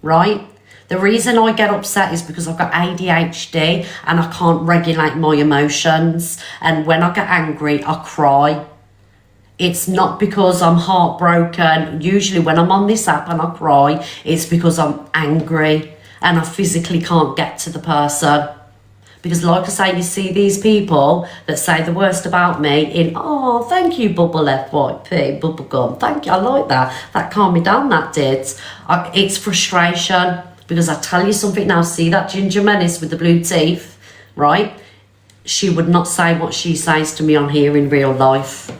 right? The reason I get upset is because I've got ADHD and I can't regulate my emotions. And when I get angry, I cry. It's not because I'm heartbroken. Usually when I'm on this app and I cry, it's because I'm angry and I physically can't get to the person. Because like I say, you see these people that say the worst about me in, oh, thank you, Bubble FYP, Bubblegum. Thank you, I like that. That calmed me down, that did. It's frustration. Because I tell you something now, see that Ginger Menace with the blue teeth, right? She would not say what she says to me on here in real life.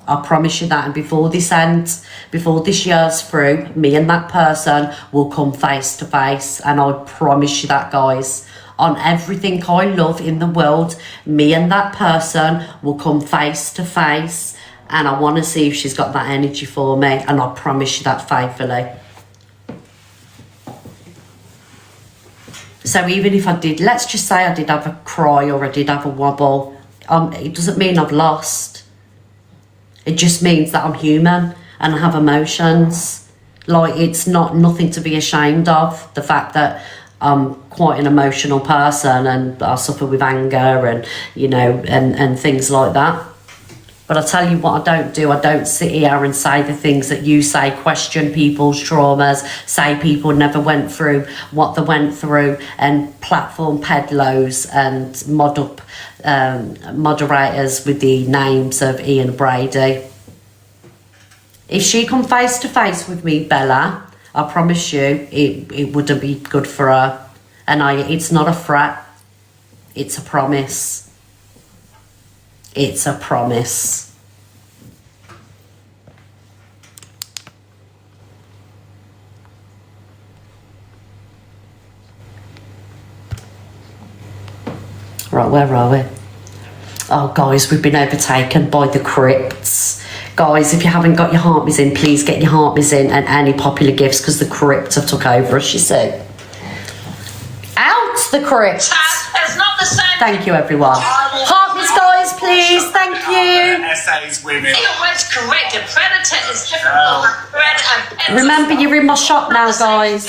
I promise you that. And before this ends, before this year's through, me and that person will come face to face. And I promise you that, guys. On everything I love in the world, me and that person will come face to face. And I want to see if she's got that energy for me. And I promise you that faithfully. So even if I did, let's just say I did have a cry or I did have a wobble, it doesn't mean I've lost. It just means that I'm human and I have emotions. Like, it's nothing to be ashamed of. The fact that I'm quite an emotional person and I suffer with anger and, you know, and things like that. But I tell you what I don't do. I don't sit here and say the things that you say, question people's traumas, say people never went through what they went through, and platform peddlers and moderators with the names of Ian Brady. If she come face to face with me, Bella, I promise you it wouldn't be good for her. And it's not a threat. It's a promise. It's a promise. Right, where are we? Oh, guys, we've been overtaken by the crypts. Guys, if you haven't got your heartbeats in, please get your heartbeats in and any popular gifts, because the crypt have took over us, you see. Out the crypt! It's not the same. Thank you, everyone. Heartbeats, guys, please. Thank you. Essays, women. Your word's correct. A predator is different from a predator. Remember, you're in my shop now, guys.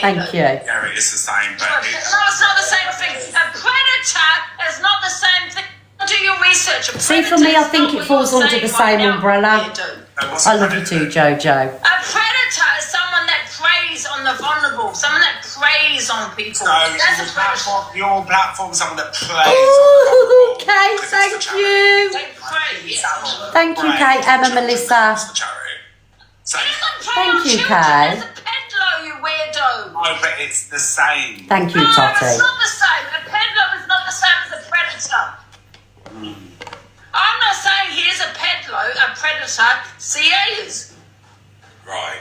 Thank you. Yeah, it is the same, but No, it's not the same thing. A predator is not the same thing. Do your research. See, for me, I think it falls under the same umbrella. I love you too, Jojo. A predator is someone that preys on the vulnerable, someone that preys on people. So That's a predator. your platform, someone that plays. Ooh, okay, thank you. They prey. Thank you, Kate, Emma, Melissa. So, Thank you, Kay. Kay. It's a peddler, you weirdo. no, but it's the same. Thank you, No, Totty. it's not the same. A peddler is not the same as a predator. I'm not saying here's a peddler, a predator. CA is. Right.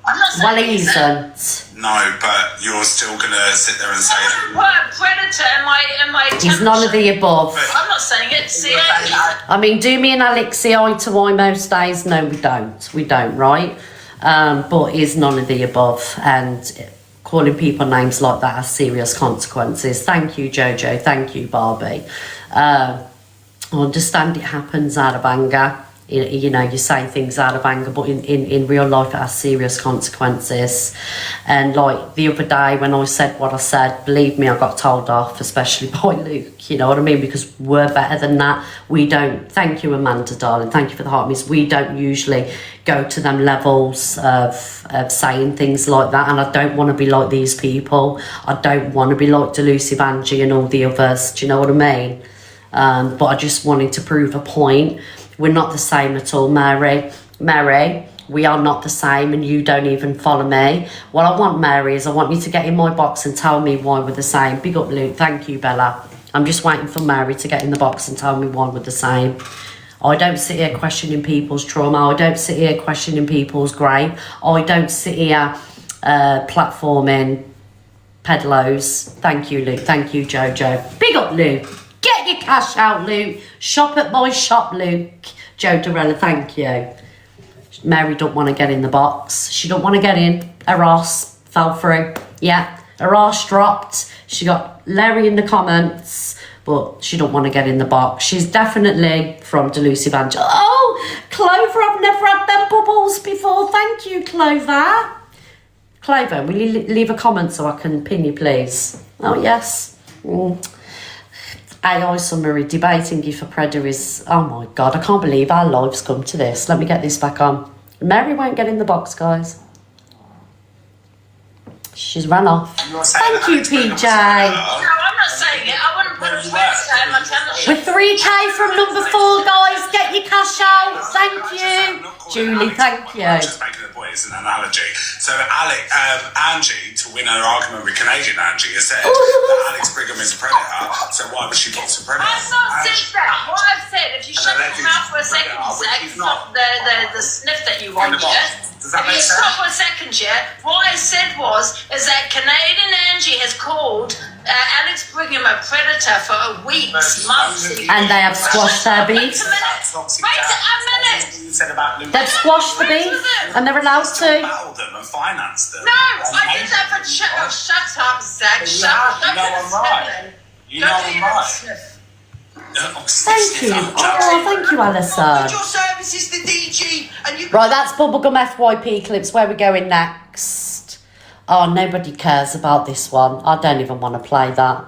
I'm not saying Well, he isn't. No, but you're still gonna sit there and say that. Put a predator in my He's none of the above. I'm not saying it. CA. I mean, do me and Alex see eye to eye most days? No, we don't. We don't, right? But is none of the above. And calling people names like that has serious consequences. Thank you, Jojo. Thank you, Barbie. I understand it happens out of anger. You know, you say things out of anger, but in real life it has serious consequences. And like the other day when I said what I said, believe me, I got told off, especially by Luke, you know what I mean? Because we're better than that. We don't, thank you, Amanda, darling, thank you for the heart miss. We don't usually go to them levels of saying things like that, and I don't want to be like these people. I don't want to be like Delusive Angie and all the others, do you know what I mean? But I just wanted to prove a point. We're not the same at all, Mary. Mary, we are not the same, and you don't even follow me. What I want, Mary, is I want you to get in my box and tell me why we're the same. Big up, Luke. Thank you, Bella. I'm just waiting for Mary to get in the box and tell me why we're the same. I don't sit here questioning people's trauma. I don't sit here questioning people's grave. I don't sit here platforming peddlers. Thank you, Luke. Thank you, Jojo. Big up, Luke. Get your cash out, Luke. Shop at my shop, Luke. Joe Dorella, thank you. Mary don't want to get in the box. She don't want to get in. Her arse fell through. Yeah, her arse dropped. She got Larry in the comments, but she don't want to get in the box. She's definitely from Delusive Angel. Oh, Clover, I've never had them bubbles before. Thank you, Clover. Claver, will you leave a comment so I can pin you, please? Oh, yes. AI summary, debating if a predator is... Oh, my God, I can't believe our lives come to this. Let me get this back on. Mary won't get in the box, guys. She's run off. Thank you, PJ. No, I'm not saying it. I wouldn't put a predator in my channel. With 3K from number 4, guys. Get your cash out. Thank you. Julie, thank you. I'm just making the point, it's an analogy. So Angie, to win her argument with Canadian Angie, has said that Alex Brigham is a predator, so why would she box a predator? I've not said that. What I've said, if you shut your mouth for a second, stop the sniff that you want, yeah? Does that If make you sense? stop for a second, yeah? What I said is that Canadian Angie has called Alex Brigham a predator for weeks, months. And they have squashed their beef. Wait a minute. You said about They've squashed the beef. And they're allowed to. battle them and finance them. No, I did that for shut up, Zach. Shut up. You know I'm right. You know I'm right. Thank you. Oh, thank you, Alison. Your service is the DG, and you. Right, that's Bubblegum FYP clips. Where we going next? Oh, nobody cares about this one. I don't even want to play that.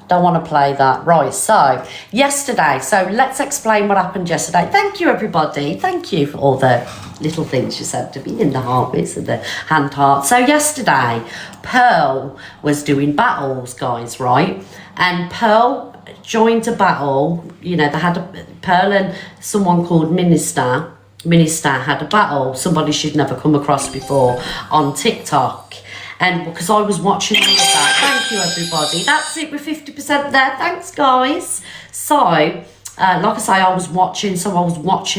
Don't want to play that. Right, so yesterday. So let's explain what happened yesterday. Thank you, everybody. Thank you for all the little things you said to me in the heart bits and the hand heart. So yesterday, Pearl was doing battles, guys, right? And Pearl joined a battle. You know, they had Pearl and someone called Minister had a battle, somebody she'd never come across before on TikTok. And because I was watching all of that, thank you everybody. That's it, we're 50% there. Thanks, guys. So, like I say, I was watching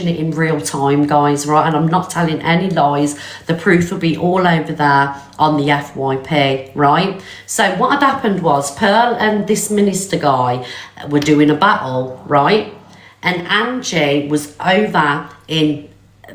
it in real time, guys, right? And I'm not telling any lies. The proof will be all over there on the FYP, right? So what had happened was Pearl and this Minister guy were doing a battle, right? And Angie was over in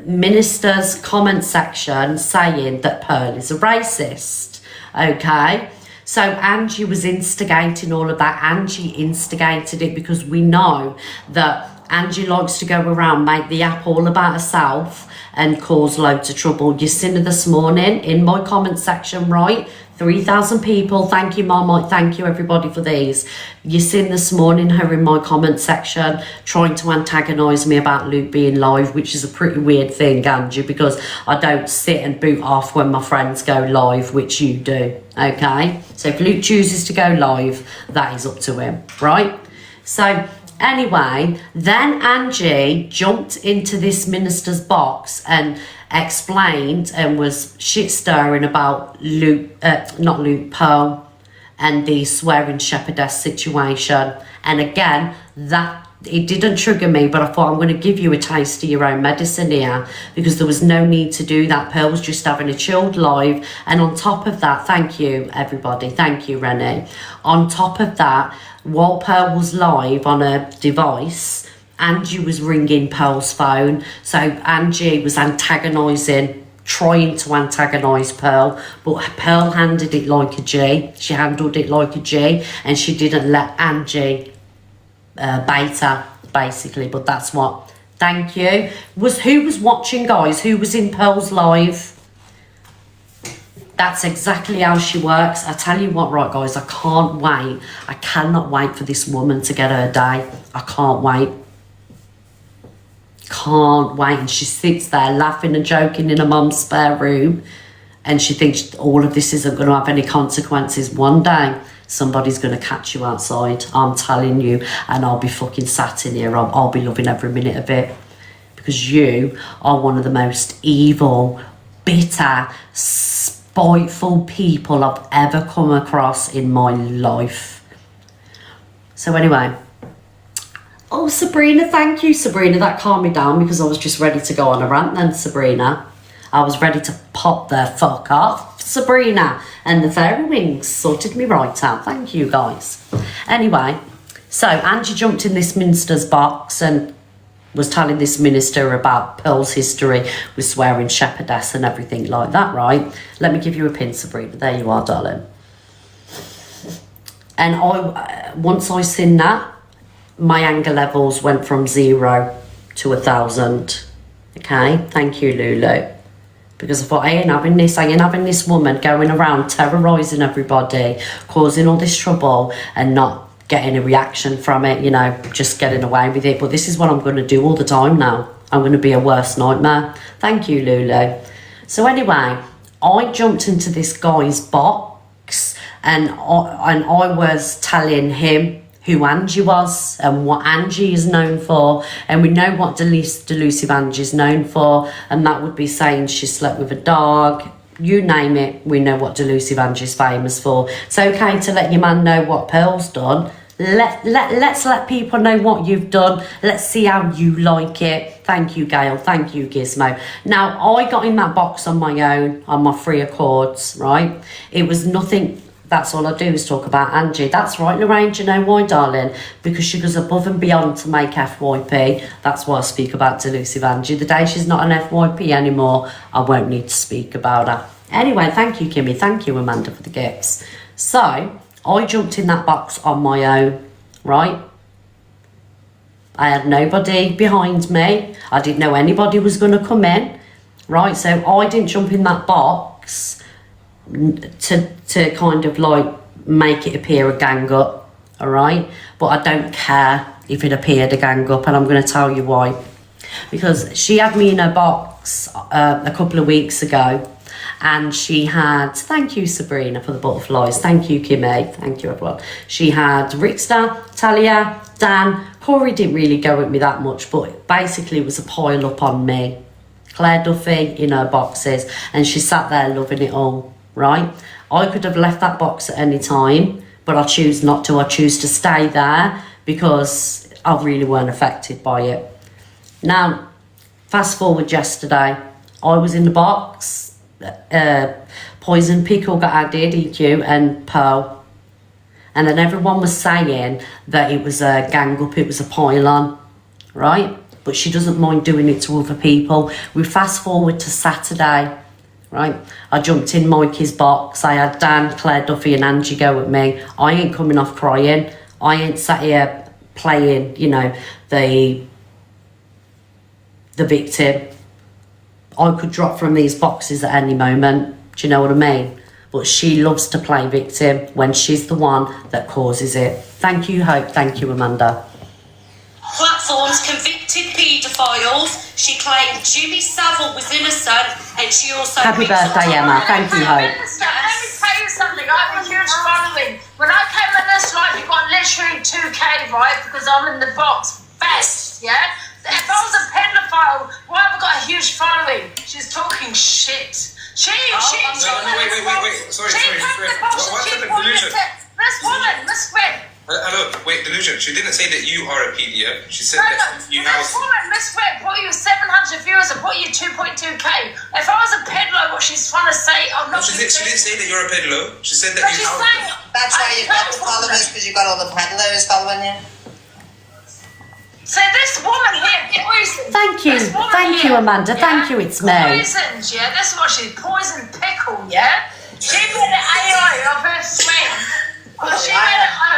Minister's comment section saying that Pearl is a racist, okay? So Angie was instigating all of that. Angie instigated it because we know that Angie likes to go around, make the app all about herself and cause loads of trouble. You seen her this morning in my comment section, right? 3,000 people. Thank you, Marmite. Thank you, everybody, for these. You seen this morning her in my comment section trying to antagonise me about Luke being live, which is a pretty weird thing, Angie, because I don't sit and boot off when my friends go live, which you do, okay? So if Luke chooses to go live, that is up to him, right? So anyway, then Angie jumped into this Minister's box and explained and was shit stirring about Pearl and the swearing shepherdess situation. And again, that it didn't trigger me, but I thought I'm going to give you a taste of your own medicine here because there was no need to do that. Pearl was just having a chilled live, and on top of that, thank you everybody, thank you Renee. On top of that, while Pearl was live on a device, Angie was ringing Pearl's phone, so Angie was trying to antagonise Pearl, but Pearl handled it like a G. She handled it like a G, and she didn't let Angie bait her, basically. But that's what. Thank you. Who was watching, guys? Who was in Pearl's live? That's exactly how she works. I tell you what, right, guys, I can't wait. I cannot wait for this woman to get her day. I can't wait. Can't wait. And she sits there laughing and joking in her mum's spare room, and she thinks all of this isn't going to have any consequences. One day somebody's going to catch you outside, I'm telling you, and I'll be fucking sat in here. I'll be loving every minute of it, because you are one of the most evil, bitter, spiteful people I've ever come across in my life. So anyway, oh, Sabrina, thank you, Sabrina. That calmed me down because I was just ready to go on a rant then, Sabrina. I was ready to pop the fuck off, Sabrina. And the fairy wings sorted me right out. Thank you, guys. Anyway, so Angie jumped in this Minister's box and was telling this Minister about Pearl's history with swearing shepherdess and everything like that, right? Let me give you a pin, Sabrina. There you are, darling. And once I seen that, my anger levels went from 0 to 1,000. Okay, thank you, Lulu. because I thought, I ain't having this woman going around terrorising everybody, causing all this trouble and not getting a reaction from it, you know, just getting away with it. But this is what I'm going to do all the time now. I'm going to be a worst nightmare. Thank you, Lulu. So anyway, I jumped into this guy's box and I was telling him who Angie was and what Angie is known for, and we know what delusive Angie is known for, and that would be saying she slept with a dog. You name it, we know what delusive Angie's famous for. It's okay to let your man know what Pearl's done. Let's let people know what you've done. Let's see how you like it. Thank you, Gail. Thank you, Gizmo. Now, I got in that box on my own, on my free accords, right? It was nothing. That's all I do is talk about Angie. That's right, Lorraine. Do you know why, darling? Because she goes above and beyond to make FYP. That's why I speak about delusive Angie. The day she's not an FYP anymore, I won't need to speak about her. Anyway, thank you, Kimmy. Thank you, Amanda, for the gifts. So, I jumped in that box on my own, right? I had nobody behind me. I didn't know anybody was going to come in, right? So, I didn't jump in that box to kind of like make it appear a gang up, all right? But I don't care if it appeared a gang up, and I'm going to tell you why. Because she had me in her box a couple of weeks ago, and she had, thank you Sabrina for the butterflies, thank you Kimmy, thank you everyone. She had Rickster, Talia, Dan, Corey didn't really go with me that much, but basically it was a pile up on me. Claire Duffy in her boxes, and she sat there loving it all, right? I could have left that box at any time, but I choose not to. I choose to stay there because I really weren't affected by it. Now, fast forward yesterday, I was in the box, Poison Pickle got added, EQ and Pearl, and then everyone was saying that it was a gang up, it was a pile-on, right? But she doesn't mind doing it to other people. We fast forward to Saturday, right? I jumped in Mikey's box. I had Dan, Claire Duffy and Angie go with me. I ain't coming off crying. I ain't sat here playing, you know, the victim. I could drop from these boxes at any moment. Do you know what I mean? But she loves to play victim when she's the one that causes it. Thank you, Hope. Thank you, Amanda. Platforms convicted paedophiles. She claimed Jimmy Savile was innocent, and she also... Happy birthday, Emma. Thank you, Hope. Let me tell you something. I have a huge following. When I came in this life, you got literally 2K, right? Because I'm in the box. Best, yeah? If I was a pedophile, why have I got a huge following? She's talking shit. Wait. Sorry. This woman, Miss Red. Hello, wait, Delusion. She didn't say that you are a PDF. She said No, that you this woman, Miss Red, put you 700 viewers and put you 2.2K. If I was a peddler, what she's trying to say, I'm not... She didn't say that you're a peddler. She said that you saying... That's why you got the followers, because you got all the peddlers following you. So this woman here, poisoned. Thank you, Amanda. Yeah? Thank you, it's me. Poisoned, yeah. This is what she's poisoned pickle, yeah. She made an AI of her friend. She made an AI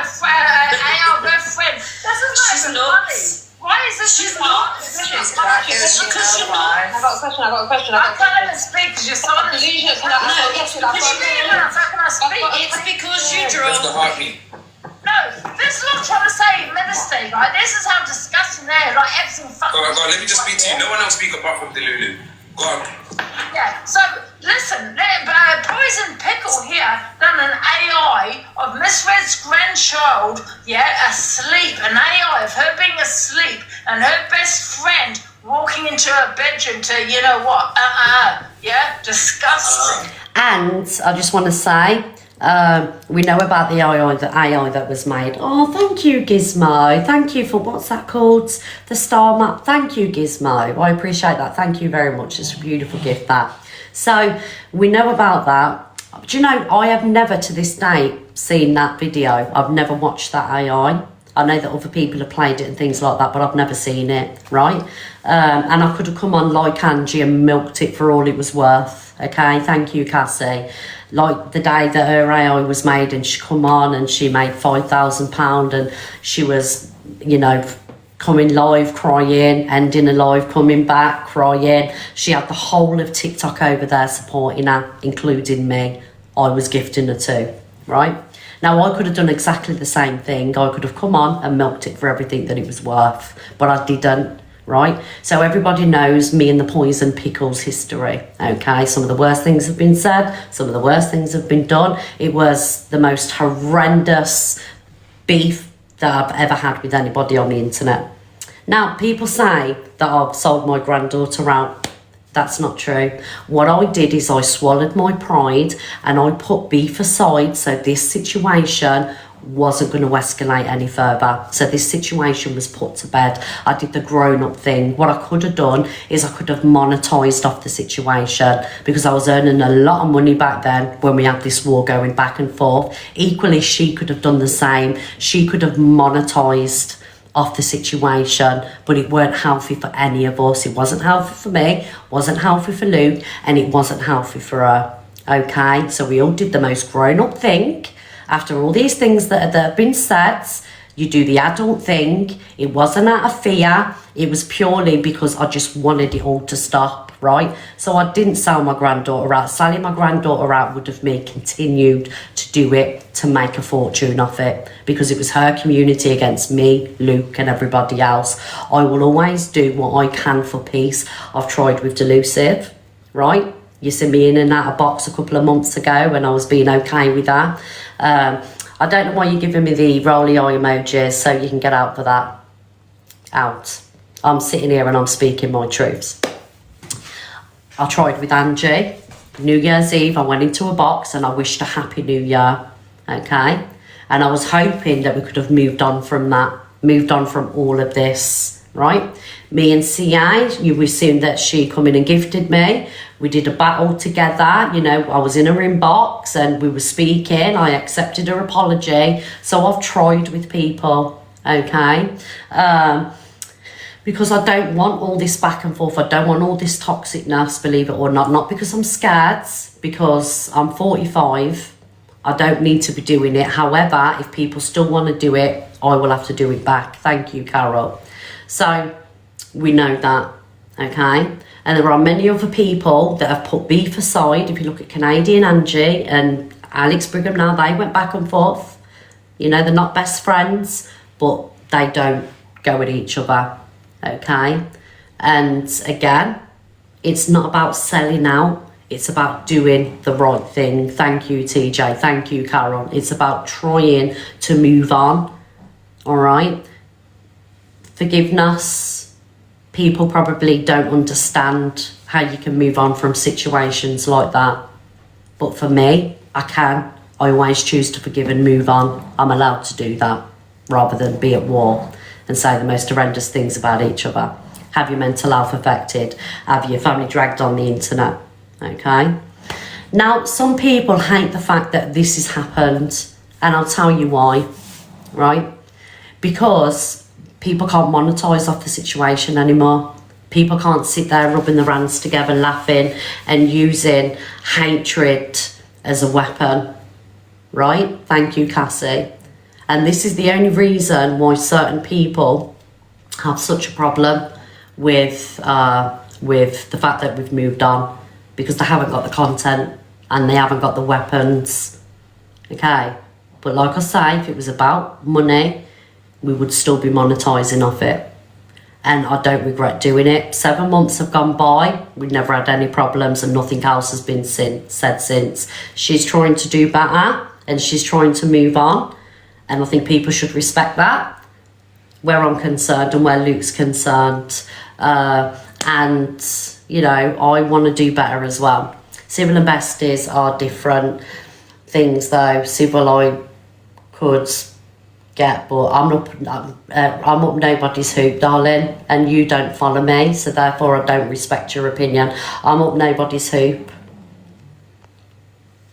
of her friend. This is not even funny. Why is this? She's not. She's crackers. Because you're not. I got a question. I can't even speak because you're so Delusion. Can I speak? It's because you drove. That's the heartbeat. No, this is what I'm trying to say, Minister, right? This is how disgusting they are, like everything fucking... Go on, let me just speak to you. No one else speak apart from Delulu. Go on. Yeah, so, listen, Poison Pickle here done an AI of Miss Red's grandchild, yeah, asleep, an AI of her being asleep, and her best friend walking into her bedroom to, you know what, yeah, disgusting. And I just want to say, we know about the AI that was made. Oh, thank you, Gizmo. Thank you for, what's that called? The star map. Thank you, Gizmo. I appreciate that. Thank you very much. It's a beautiful gift, that. So, we know about that. Do you know, I have never to this day seen that video. I've never watched that AI. I know that other people have played it and things like that, but I've never seen it, right? And I could have come on like Angie and milked it for all it was worth. Okay, thank you, Cassie. Like the day that her AI was made and she come on and she made £5,000 and she was, you know, coming live crying, ending a live, coming back crying. She had the whole of TikTok over there supporting her, including me. I was gifting her too, right? Now, I could have done exactly the same thing. I could have come on and milked it for everything that it was worth, but I didn't, right? So everybody knows me and the poison pickles history, okay? Some of the worst things have been said. Some of the worst things have been done. It was the most horrendous beef that I've ever had with anybody on the internet. Now, people say that I've sold my granddaughter out. That's not true. What I did is I swallowed my pride and I put beef aside, so this situation wasn't going to escalate any further. So this situation was put to bed. I did the grown-up thing. What I could have done is I could have monetized off the situation, because I was earning a lot of money back then when we had this war going back and forth. Equally, she could have done the same. She could have monetized off the situation, but it weren't healthy for any of us. It wasn't healthy for me, wasn't healthy for Luke, and it wasn't healthy for her. Okay, so we all did the most grown-up thing. After all these things that have been said, you do the adult thing. It wasn't out of fear. It was purely because I just wanted it all to stop, right? So I didn't sell my granddaughter out. Selling my granddaughter out would have me continued to do it to make a fortune off it, because it was her community against me, Luke, and everybody else. I will always do what I can for peace. I've tried with Delusive, right? You see me in and out of box a couple of months ago and I was being okay with that. I don't know why you're giving me the rolly eye emojis, so you can get out for that. Out. I'm sitting here and I'm speaking my truths. I tried with Angie. New Year's Eve, I went into a box and I wished a happy new year. Okay? And I was hoping that we could have moved on from that, moved on from all of this, right? Me and CA, you assumed that she come in and gifted me. We did a battle together, you know, I was in her inbox and we were speaking. I accepted her apology. So I've tried with people, okay? Because I don't want all this back and forth. I don't want all this toxicness, believe it or not. Not because I'm scared, because I'm 45. I don't need to be doing it. However, if people still want to do it, I will have to do it back. Thank you, Carol. So we know that, okay? And there are many other people that have put beef aside. If you look at Canadian Angie and Alex Brigham now, they went back and forth. You know, they're not best friends, but they don't go at each other, okay? And again, it's not about selling out. It's about doing the right thing. Thank you, TJ. Thank you, Carol. It's about trying to move on, all right? Forgiveness. People probably don't understand how you can move on from situations like that. But for me, I can. I always choose to forgive and move on. I'm allowed to do that rather than be at war and say the most horrendous things about each other. Have your mental health affected. Have your family dragged on the internet. Okay? Now, some people hate the fact that this has happened. And I'll tell you why. Right? Because people can't monetize off the situation anymore. People can't sit there rubbing their hands together, laughing and using hatred as a weapon, right? Thank you, Cassie. And this is the only reason why certain people have such a problem with the fact that we've moved on, because they haven't got the content and they haven't got the weapons, okay? But like I say, if it was about money, we would still be monetizing off it. And I don't regret doing it. 7 months have gone by. We've never had any problems and nothing else has been said since. She's trying to do better and she's trying to move on. And I think people should respect that, where I'm concerned and where Luke's concerned. And, you know, I want to do better as well. Civil and besties are different things though. Civil I could get, but I'm up nobody's hoop, darling, and you don't follow me, so therefore I don't respect your opinion. I'm up nobody's hoop.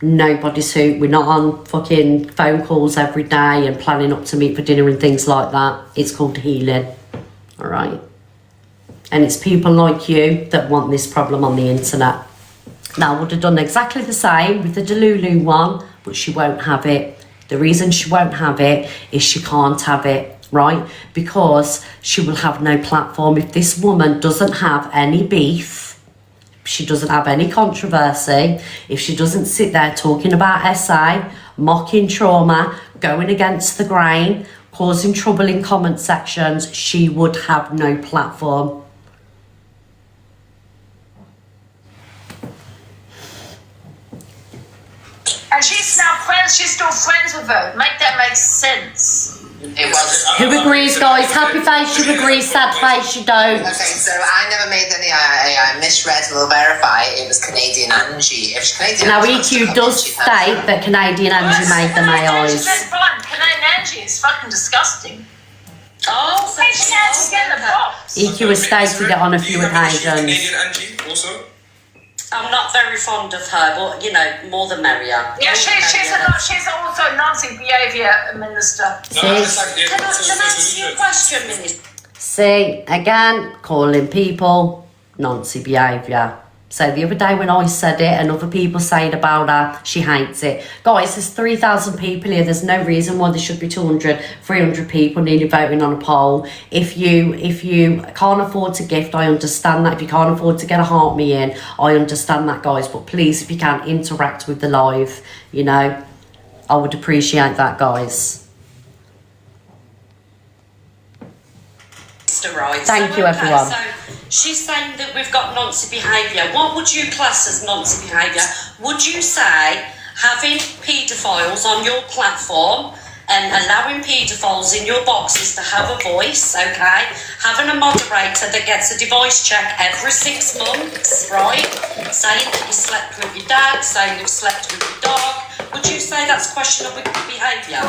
Nobody's hoop. We're not on fucking phone calls every day and planning up to meet for dinner and things like that. It's called healing, all right? And it's people like you that want this problem on the internet. Now, I would have done exactly the same with the Delulu one, but she won't have it. The reason she won't have it is she can't have it. right? Because she will have no platform. If this woman doesn't have any beef, she doesn't have any controversy, if she doesn't sit there talking about SA, mocking trauma, going against the grain, causing trouble in comment sections, she would have no platform. And she's now friends, she's still friends with her. Make that make sense. It was. Who agrees, guys? Happy face, you agree. Sad face, you don't. Okay, so I never made any AI. Misread will verify it was Canadian Angie. If Canadian Now, Angie wants to EQ come does in, she can. state that Canadian Angie made them AIs. That's fine. Canadian Angie is fucking disgusting. Oh, so Take it out to get in the box. EQ has stated it on a few occasions. Canadian Angie also. I'm not very fond of her, but you know, more the merrier. Yeah, she's also Nazi behaviour minister. Can I ask you a question, Minister? See, again, calling people Nazi behaviour. So the other day when I said it and other people say it about her, she hates it. Guys, there's 3,000 people here. There's no reason why there should be 200, 300 people nearly voting on a poll. If you can't afford to gift, I understand that. If you can't afford to get a heart me in, I understand that, guys. But please, if you can, interact with the live, you know, I would appreciate that, guys. Right. Thank you, everyone. So she's saying that we've got Nazi behaviour. What would you class as Nazi behaviour? Would you say having paedophiles on your platform and allowing paedophiles in your boxes to have a voice, okay? Having a moderator that gets a device check every 6 months, right? Saying that you slept with your dad, saying you've slept with your dog. Would you say that's questionable behaviour?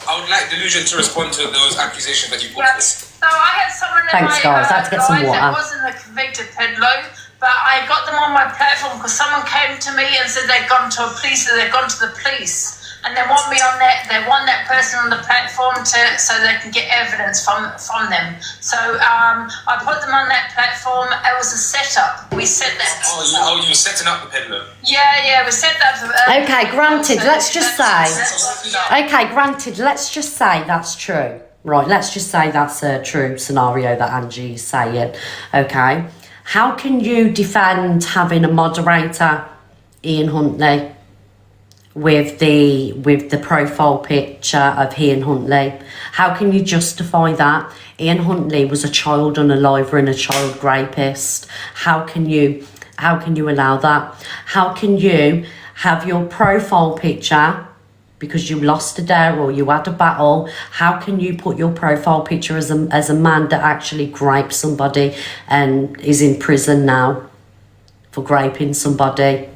I would like Delusion to respond to those accusations that you put forward. So I had someone in Thanks, my guys. I have to get some life water. that wasn't a convicted peddler, but I got them on my platform because someone came to me and said they'd gone to the police. And they want me on that. They want that person on the platform so they can get evidence from them. So I put them on that platform. It was a setup. We set that. Oh, you were setting up the peddler. Yeah, we set that. Okay, granted, let's just say. Okay, granted, let's just say that's true. Right, let's just say that's a true scenario that Angie is saying. Okay, how can you defend having a moderator, Ian Huntley, with the profile picture of Ian Huntley? How can you justify that? Ian Huntley was a child unaliver and a child rapist. How can you allow that? How can you have your profile picture because you lost a dare or you had a battle? How can you put your profile picture as a man that actually raped somebody and is in prison now for raping somebody?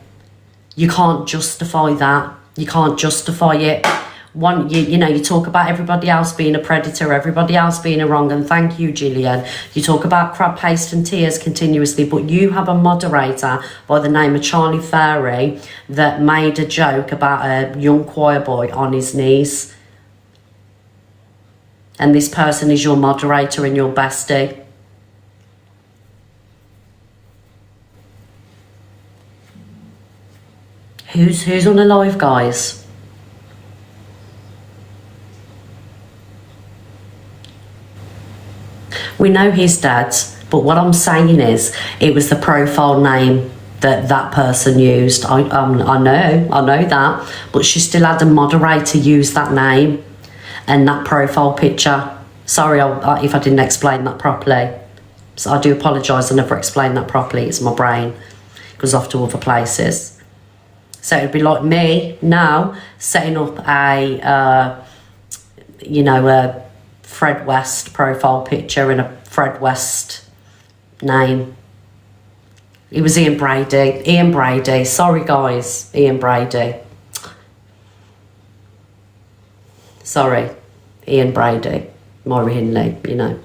You can't justify that. You can't justify it. You know, you talk about everybody else being a predator, everybody else being a wrong, and thank you, Gillian. You talk about crab paste and tears continuously, but you have a moderator by the name of Charlie Fairy that made a joke about a young choir boy on his knees. And this person is your moderator and your bestie. Who's on the live, guys? We know his dad's, but what I'm saying is it was the profile name that person used. I know that, but she still had the moderator use that name and that profile picture. Sorry if I didn't explain that properly. So I do apologise, I never explained that properly. It's my brain. It goes off to other places. So it'd be like me now setting up a Fred West profile picture and a Fred West name. It was Ian Brady. Sorry, guys. Ian Brady. Sorry. Ian Brady. Moira Hindley, you know.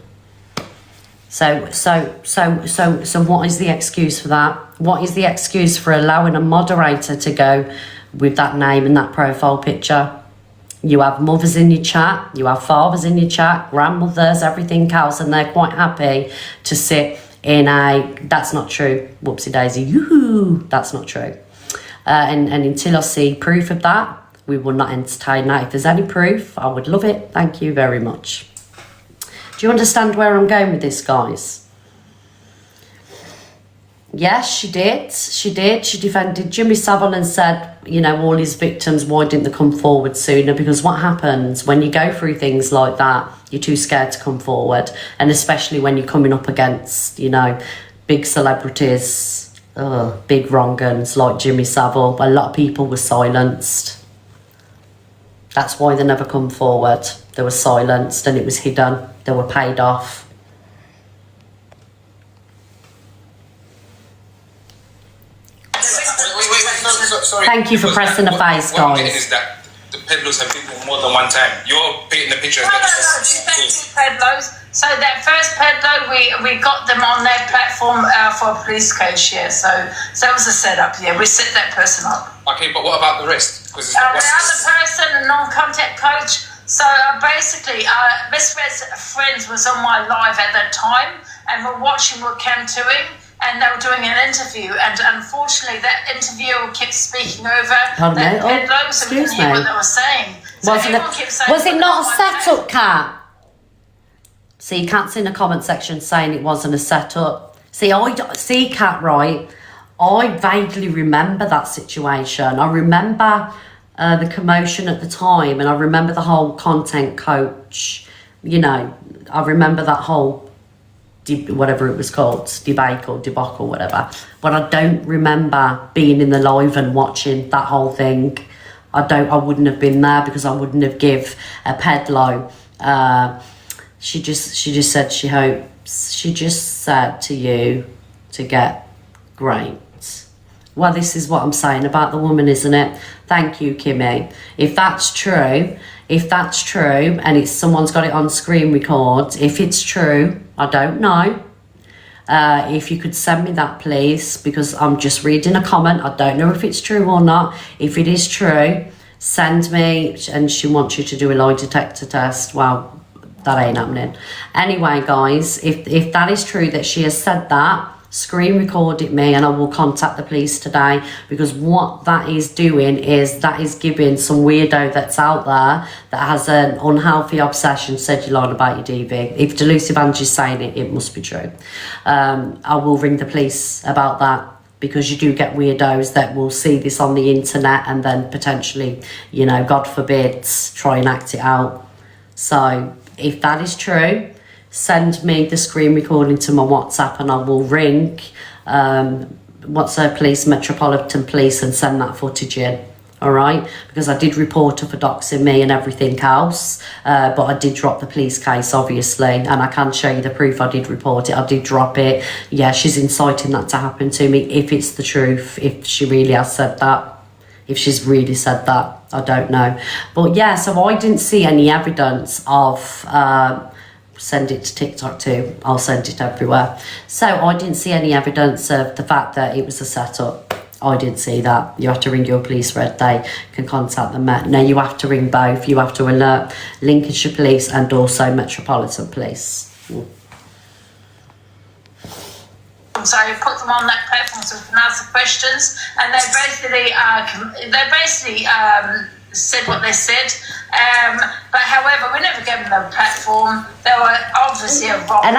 So what is the excuse for that? What is the excuse for allowing a moderator to go with that name and that profile picture? You have mothers in your chat, you have fathers in your chat, grandmothers, everything else, and they're quite happy to sit in that's not true, whoopsie daisy, yoo-hoo, that's not true. And until I see proof of that, we will not entertain that. If there's any proof, I would love it. Thank you very much. Do you understand where I'm going with this, guys? Yes, she did. She did. She defended Jimmy Savile and said, you know, all his victims, why didn't they come forward sooner? Because what happens when you go through things like that, you're too scared to come forward. And especially when you're coming up against, you know, big celebrities, big wrong-uns like Jimmy Savile. A lot of people were silenced. That's why they never come forward. They were silenced and it was hidden. They were paid off. Sorry. Thank you for pressing the face, What I'm getting guys. is that the peddlers have been there more than one time. You're painting the picture as No, that she thanked two pedlos. So that first pedlo, we got them on their platform for a police case, yeah. So that was a setup, yeah. We set that person up. Okay, but what about the rest? Because The other person, a non-contact coach. So basically, Miss Red's friends was on my live at that time, and we're watching what Cam doing, and they were doing an interview, and unfortunately, that interviewer kept speaking over Pardon that me? pedlo, so we couldn't hear what they were saying. So everyone kept saying, Was it not a "Oh, my setup, Kat? See, you can't see in the comment section saying it wasn't a setup. See, Kat, right? I vaguely remember that situation. I remember the commotion at the time, and I remember the whole content coach, you know, I remember that whole, whatever it was called, debacle, whatever. But I don't remember being in the live and watching that whole thing. I wouldn't have been there because I wouldn't have give a pedlo. She just said she hopes. She just said to you to get great. Well, this is what I'm saying about the woman, isn't it? Thank you, Kimmy. If that's true, and it's someone's got it on screen record, if it's true, I don't know. If you could send me that, please, because I'm just reading a comment. I don't know if it's true or not. If it is true, send me, and she wants you to do a lie detector test. Well, that ain't happening. Anyway, guys, if that is true that she has said that, screen record it me and I will contact the police today, because what that is doing is that is giving some weirdo that's out there that has an unhealthy obsession, said you're lying about your DV. If Delusive Angie's saying it, it must be true. I will ring the police about that, because you do get weirdos that will see this on the internet and then potentially, you know, God forbid, try and act it out. So if that is true, send me the screen recording to my WhatsApp and I will ring police, Metropolitan Police, and send that footage in. All right, because I did report her for doxing me and everything else, but I did drop the police case, obviously, and I can show you the proof. I did report it, I did drop it. Yeah, she's inciting that to happen to me, if it's the truth, if she really has said that. If she's really said that, I don't know. But yeah, so I didn't see any evidence of, send it to TikTok too, I'll send it everywhere. So I didn't see any evidence of the fact that it was a setup. I didn't see that. You have to ring your police, Red. They can contact them. No, you have to ring both. You have to alert Lincolnshire Police and also Metropolitan Police. So you put them on that platform so we can ask the questions, and they basically said what they said. But however, we never gave them the platform. They were obviously a wrong. And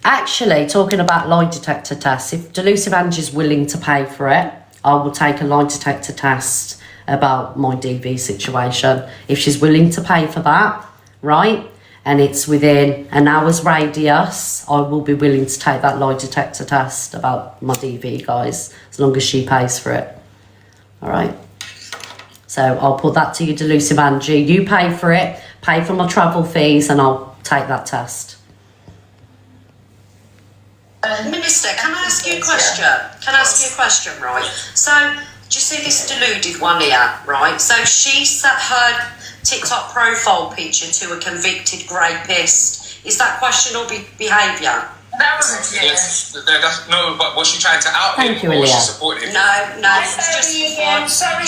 actually, talking about lie detector tests, if Delusive Angie's willing to pay for it, I will take a lie detector test about my DV situation. If she's willing to pay for that, right, and it's within an hour's radius, I will be willing to take that lie detector test about my DV, guys, as long as she pays for it. All right. So I'll put that to you, Delusive Angie. You pay for it, pay for my travel fees, and I'll take that test. Minister, can I ask you a question? Right? So, do you see this deluded one here, right? So she set her TikTok profile picture to a convicted rapist. Is that questionable behaviour? That was it, yeah. Yes, no, but was she trying to out Thank him you, or was she Leah. supporting him? No, it's just one. Sorry,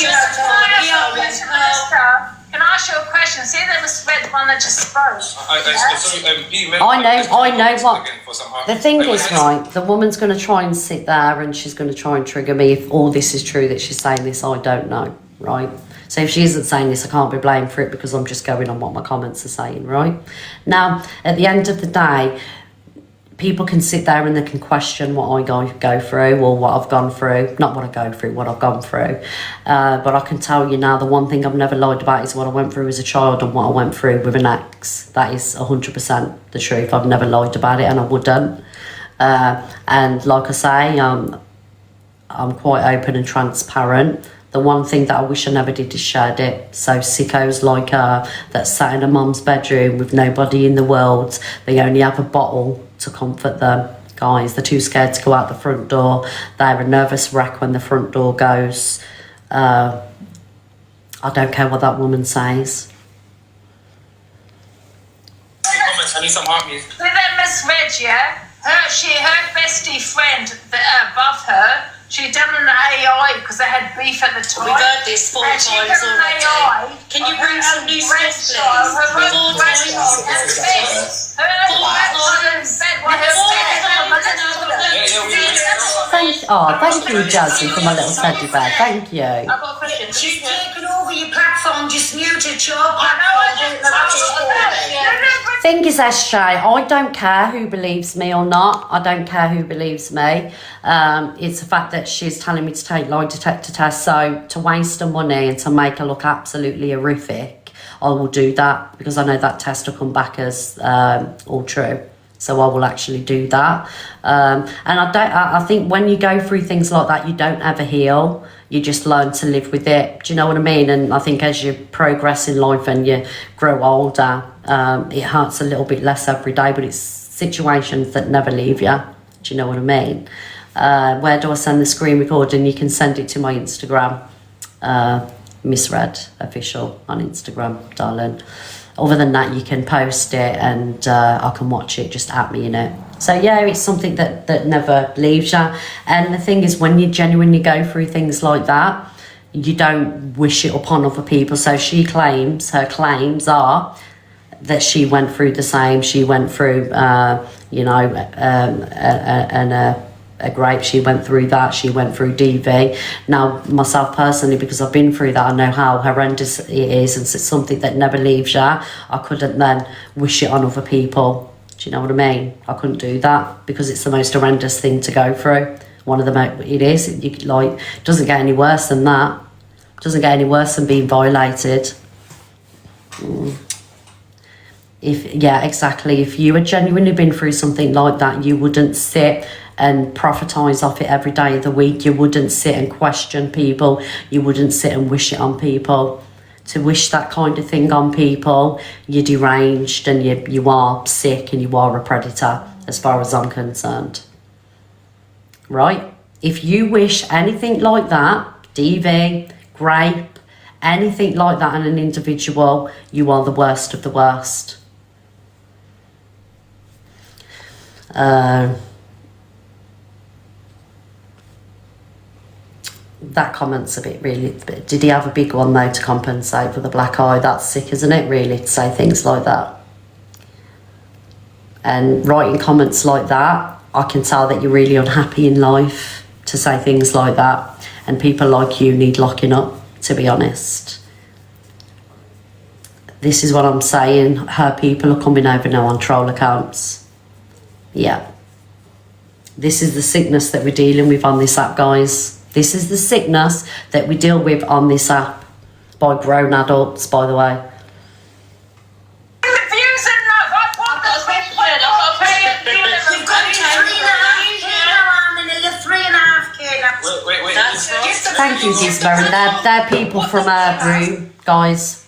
can I ask you a question? See, there was Red one that just spoke. I know what the thing is, right? The woman's going to try and sit there and she's going to try and trigger me. If all this is true that she's saying this, I don't know, right? So if she isn't saying this, I can't be blamed for it because I'm just going on what my comments are saying, right? Now, at the end of the day, people can sit there and they can question what I go through or what I've gone through. Not what I go through, what I've gone through. But I can tell you now, the one thing I've never lied about is what I went through as a child and what I went through with an ex. That is 100% the truth. I've never lied about it and I wouldn't. And like I say, I'm quite open and transparent. The one thing that I wish I never did is shared it. So sickos like her that sat in a mum's bedroom with nobody in the world, they only have a bottle to comfort them. Guys, they're too scared to go out the front door. They're a nervous wreck when the front door goes. I don't care what that woman says. Comments, I need some heart music. With that Miss Reg, yeah? Her bestie friend above her, she done an AI because they had beef at the time. We've heard this 4 And she times done an already. AI Can you of bring her some own new stuff, grandchild, please? her own 4 times. grandchild, and bed. Her own grandchild in bed while her stepmom molested her. Thank you, Jasmine, for my little teddy bear. Thank you. I've got a question. She's taken over your platform, just muted your platform. Thing is, SJ, I don't care who believes me or not. I don't care who believes me. It's the fact that she's telling me to take lie detector tests. So to waste her money and to make her look absolutely horrific, I will do that because I know that test will come back as all true. So I will actually do that. And I think when you go through things like that, you don't ever heal. You just learn to live with it. Do you know what I mean? And I think as you progress in life and you grow older, it hurts a little bit less every day, but it's situations that never leave you. Do you know what I mean? Where do I send the screen recording? You can send it to my Instagram, Misread Official on Instagram, darling. Other than that, you can post it and I can watch it, just at me in it. So yeah, it's something that never leaves you. And the thing is, when you genuinely go through things like that, you don't wish it upon other people. So her claims are that she went through the same. She went through, a grape, she went through that, she went through DV. Now, myself personally, because I've been through that, I know how horrendous it is, and it's something that never leaves you. I couldn't then wish it on other people. Do you know what I mean? I couldn't do that because it's the most horrendous thing to go through. One of the it is. It doesn't get any worse than that. It doesn't get any worse than being violated. If you had genuinely been through something like that, you wouldn't sit and prophetize off it every day of the week. You wouldn't sit and question people. You wouldn't sit and wish it on people. To wish that kind of thing on people, you're deranged and you are sick and you are a predator, as far as I'm concerned. Right? If you wish anything like that, DV, grape, anything like that on an individual, you are the worst of the worst. That comment's a bit really. Did he have a big one though to compensate for the black eye? That's sick, isn't it, really, to say things like that? And writing comments like that, I can tell that you're really unhappy in life to say things like that. And people like you need locking up, to be honest. This is what I'm saying. Her people are coming over now on troll accounts. Yeah. This is the sickness that we're dealing with on this app, guys. This is the sickness that we deal with on this app. By grown adults, by the way. Thank you, Gizmo. They're people from her room, guys.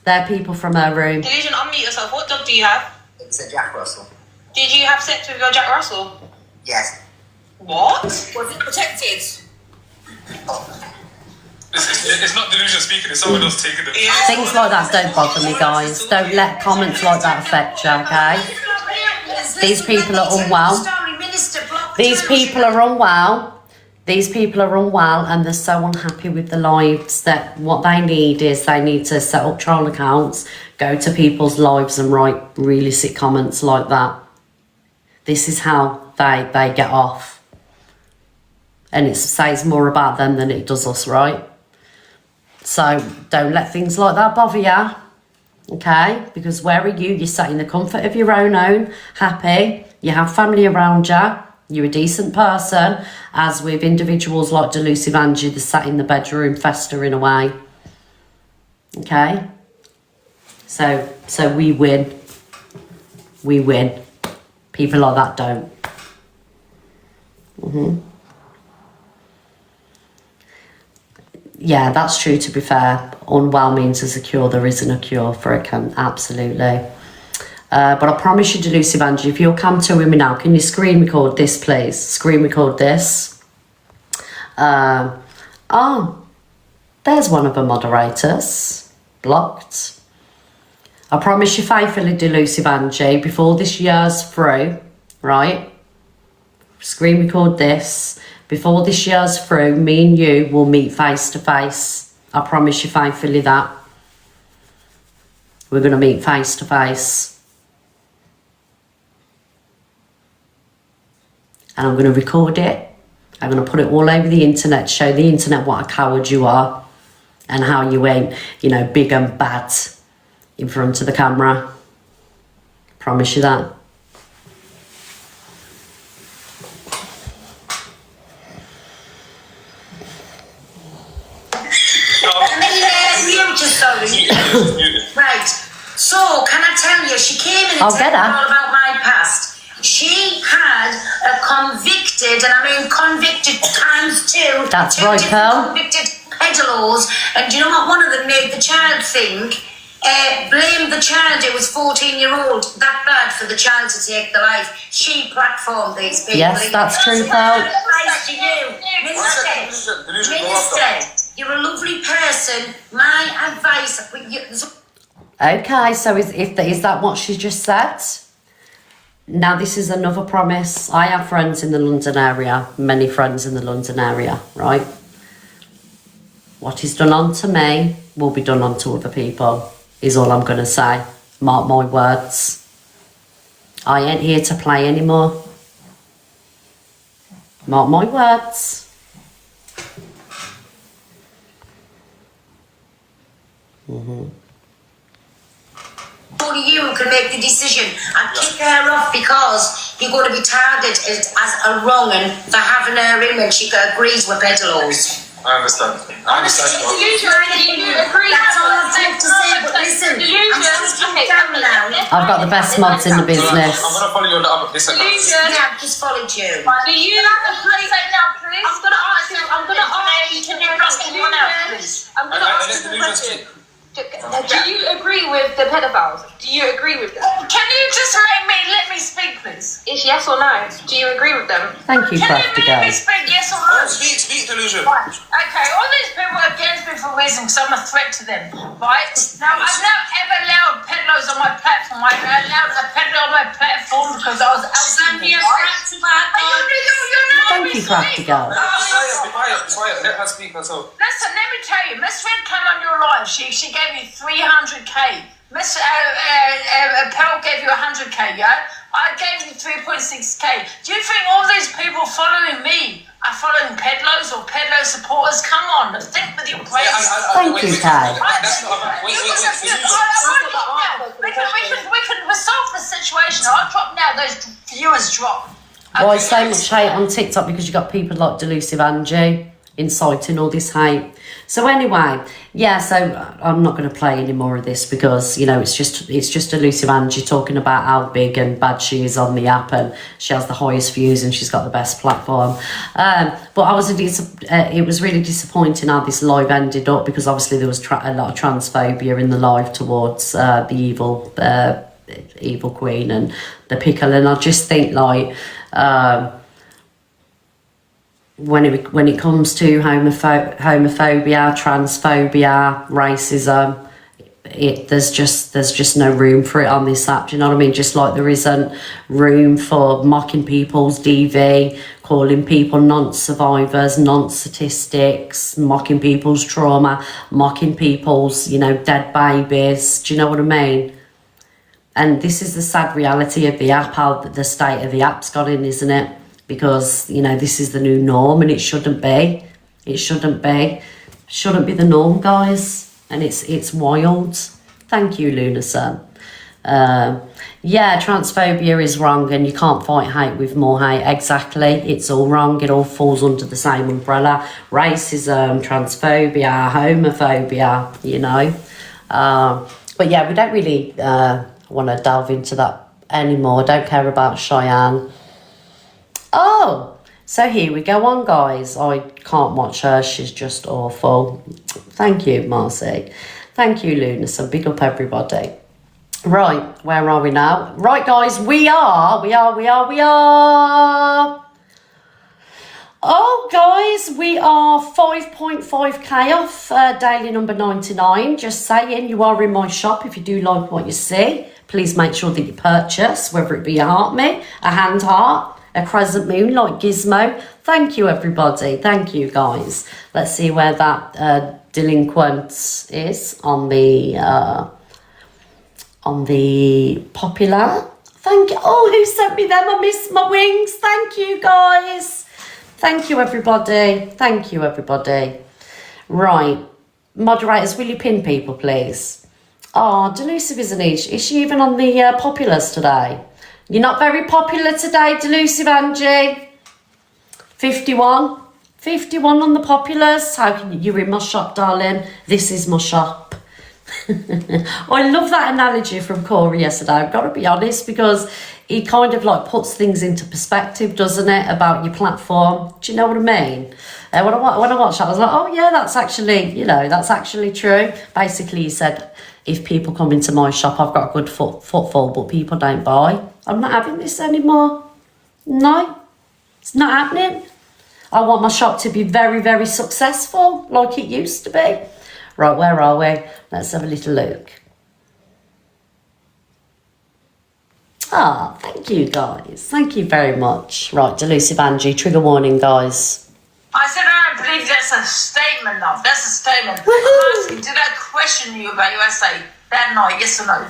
They're people from her room. Delusion, unmute yourself. What dog do you have? It's a Jack Russell. Did you have sex with your Jack Russell? Yes. What? Was it protected? It's not Delusion speaking, it's someone else taking it. Yeah. Things like that don't bother me, guys. Don't let comments like that affect you, okay? These people are unwell. These people are unwell. These people are unwell and they're so unhappy with their lives that what they need is they need to set up troll accounts, go to people's lives and write really sick comments like that. This is how they get off. And it says more about them than it does us, right? So don't let things like that bother you, okay? Because where are you? You're sat in the comfort of your own home, happy, you have family around you, you're a decent person, as with individuals like Delusive Angie, they're sat in the bedroom festering away, okay? So we win. We win. People like that don't. Yeah, that's true, to be fair. Unwell means there's a cure. There isn't a cure for it, absolutely. But I promise you, Delusive Angie, if you'll come to with me now, can you screen record this, please? Screen record this. Oh, there's one of the moderators. Blocked. I promise you faithfully, Delusive Angie, before this year's through, right? Screen record this. Before this year's through, me and you will meet face to face. I promise you faithfully that. We're going to meet face to face. And I'm going to record it. I'm going to put it all over the internet, show the internet what a coward you are and how you ain't, you know, big and bad in front of the camera. Promise you that. Right. So, can I tell you, she came in and I'll told get me her. all about my past. She had a convicted, and I mean convicted times two. That's two right, different Pearl. Convicted peddlers. And do you know what? One of them made the child think, blame the child who was 14-year-old, that bad for the child to take the life. She platformed these people. Yes, that's true, Pearl. Advice to you, Minister, you're a lovely person. My advice, Okay, so is that what she just said? Now this is another promise. I have friends in the London area, many friends in the London area, right? What is done unto me will be done unto other people, is all I'm going to say. Mark my words. I ain't here to play anymore. Mark my words. Only you who can make the decision and kick her off because you're going to be targeted as a wrong un for having her in when she agrees with peddlers. I understand. I understand. Do you agree? That's all I've got to say, but listen, I'm just coming down now. I've got the best mods in the business. I'm going to follow you on the other this account. Yeah, I've just followed you. Do you agree? now, please? I'm gonna ask you. I'm gonna ask you. Can you ask anyone else, please? I'm gonna I ask let you the a illusion question. speak. Do you agree with the pedophiles? Do you agree with them? Can you just let me speak, please? It's yes or no. Do you agree with them? Thank you, Can Crafty you let me Girl. speak, yes or Oh, no? speak, delusion. Right. Okay, all these people are against me for a reason because I'm a threat to them, right? Now, I've never ever allowed peddlers on my platform. I allowed a peddler on my platform because I was outing them, right? Thank you, Crafty Girl. Be quiet. Let her speak herself. Listen, let me tell you, Miss Red came on your live. She gave you 300k. Miss Pearl gave you 100k, yeah? I gave you 3.6k. Do you think all these people following me are following peddlers or peddler supporters? Come on, think with your brains. Thank you, Kay. That's not. Wait. We can resolve the situation. I'll drop now. Those viewers drop. Why so much hate on TikTok? Because you got people like Delusive Angie inciting all this hate. So anyway, yeah, so I'm not going to play any more of this because, you know, it's just Delusive Angie talking about how big and bad she is on the app, and she has the highest views and she's got the best platform. But I was it was really disappointing how this live ended up, because obviously there was a lot of transphobia in the live towards the evil queen and the pickle, and I just think like when it comes to homophobia, transphobia, racism, there's just no room for it on this app. Do you know what I mean? Just like there isn't room for mocking people's DV, calling people non-survivors, non-statistics, mocking people's trauma, mocking people's, you know, dead babies. Do you know what I mean? And this is the sad reality of the app, how the state of the app's got in, isn't it? Because, you know, this is the new norm and it shouldn't be. It shouldn't be. shouldn't be the norm, guys, and it's wild. Thank you, Lunason. Yeah, transphobia is wrong, and you can't fight hate with more hate. Exactly, it's all wrong. It all falls under the same umbrella: racism, transphobia, homophobia. You know, but yeah, we don't really want to delve into that anymore. Don't care about Cheyenne. Oh, so here we go on, guys. I can't watch her. She's just awful. Thank you, Marcy. Thank you, Lunason. Big up, everybody. Right, where are we now? Right, guys, we are. Oh, guys, we are 5.5k off daily number 99. Just saying, you are in my shop. If you do like what you see, please make sure that you purchase, whether it be a heart me, a hand heart, a crescent moon like Gizmo. Thank you, everybody. Thank you, guys. Let's see where that delinquent is on the popular. Thank you. Oh, who sent me them? I missed my wings. Thank you, guys. Thank you, everybody. Thank you, everybody. Right. Moderators, will you pin people, please? Oh, Delusive isn't is she even on the populars today? You're not very popular today, Delusive Angie. 51. 51 on the populars. How can you're in my shop, darling? This is my shop. I love that analogy from Corey yesterday. I've got to be honest, because he kind of like puts things into perspective, doesn't it, about your platform? Do you know what I mean? When I watched that, I was like, oh yeah, that's actually, you know, that's actually true. Basically, he said, if people come into my shop, I've got a good footfall, but people don't buy. I'm not having this anymore. No, it's not happening. I want my shop to be very, very successful, like it used to be. Right, where are we? Let's have a little look. Ah, thank you, guys. Thank you very much. Right, Delusive Angie, trigger warning, guys. I said I don't believe that's a statement, love. That's a statement. I'm asking, did I question you about your essay that night, yes or no?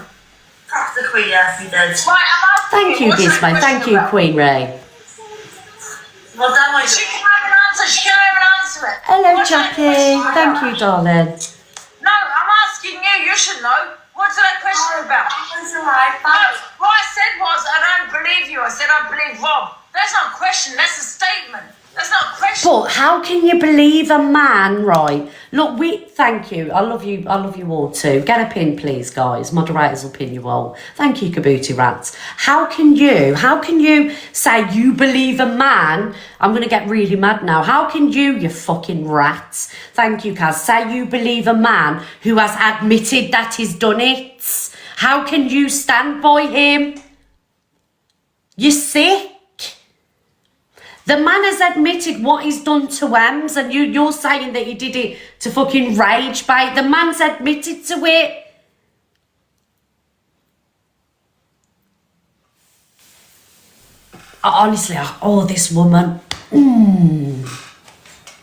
That's the Queen, yes, he did. Right, I'm asking Thank you, what's that Gizmo. question Thank you, about? Queen Ray. Well, that might She can have an answer. She can have an answer it. Hello, What's that Jackie. question about? Thank you, darling. No, I'm asking you. You should know. What's that question about? That's alright, No, what I said was I don't believe you. I said I believe Rob. That's not a question. That's a statement. That's not a question. But how can you believe a man, right? Look, thank you. I love you all too. Get a pin, please, guys. Moderators will pin you all. Thank you, Kabuti Rats. How can you say you believe a man? I'm gonna get really mad now. How can you fucking rats? Thank you, Kaz. Say you believe a man who has admitted that he's done it. How can you stand by him? You're sick. The man has admitted what he's done to Ems, and you're saying that he did it to fucking rage bait. The man's admitted to it. Honestly, this woman.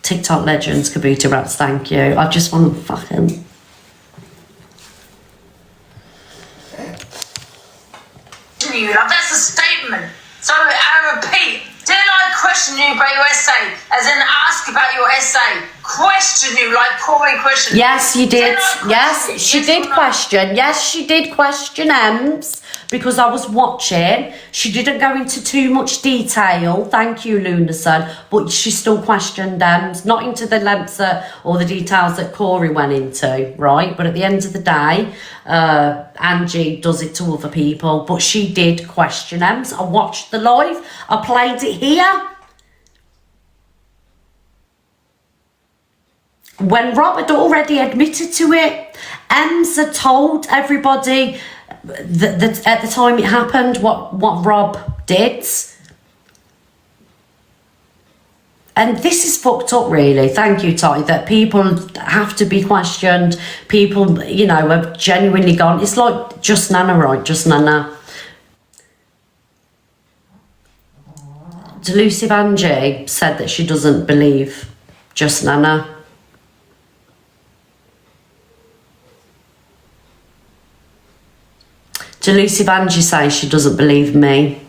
TikTok legends, Kabuta Rats, thank you. I just want to fucking... You, love. That's a statement. So I repeat, did I question you about your essay? As in ask about your essay. Question you like Corey questioned. Yes, you did. Yes, you? she Yes did or no? question. Yes, she did question Ems, because I was watching. She didn't go into too much detail. Thank you, Lunason. But she still questioned Ems. Not into the lengths or the details that Corey went into, right? But at the end of the day, Angie does it to other people. But she did question Ems. I watched the live. I played it here. When Rob had already admitted to it, Ems had told everybody that at the time it happened what Rob did. And this is fucked up, really. Thank you, Totty, that people have to be questioned. People, you know, have genuinely gone. It's like Just Nana, right? Just Nana. Delusive Angie said that she doesn't believe Just Nana. Delusive Angie says she doesn't believe me.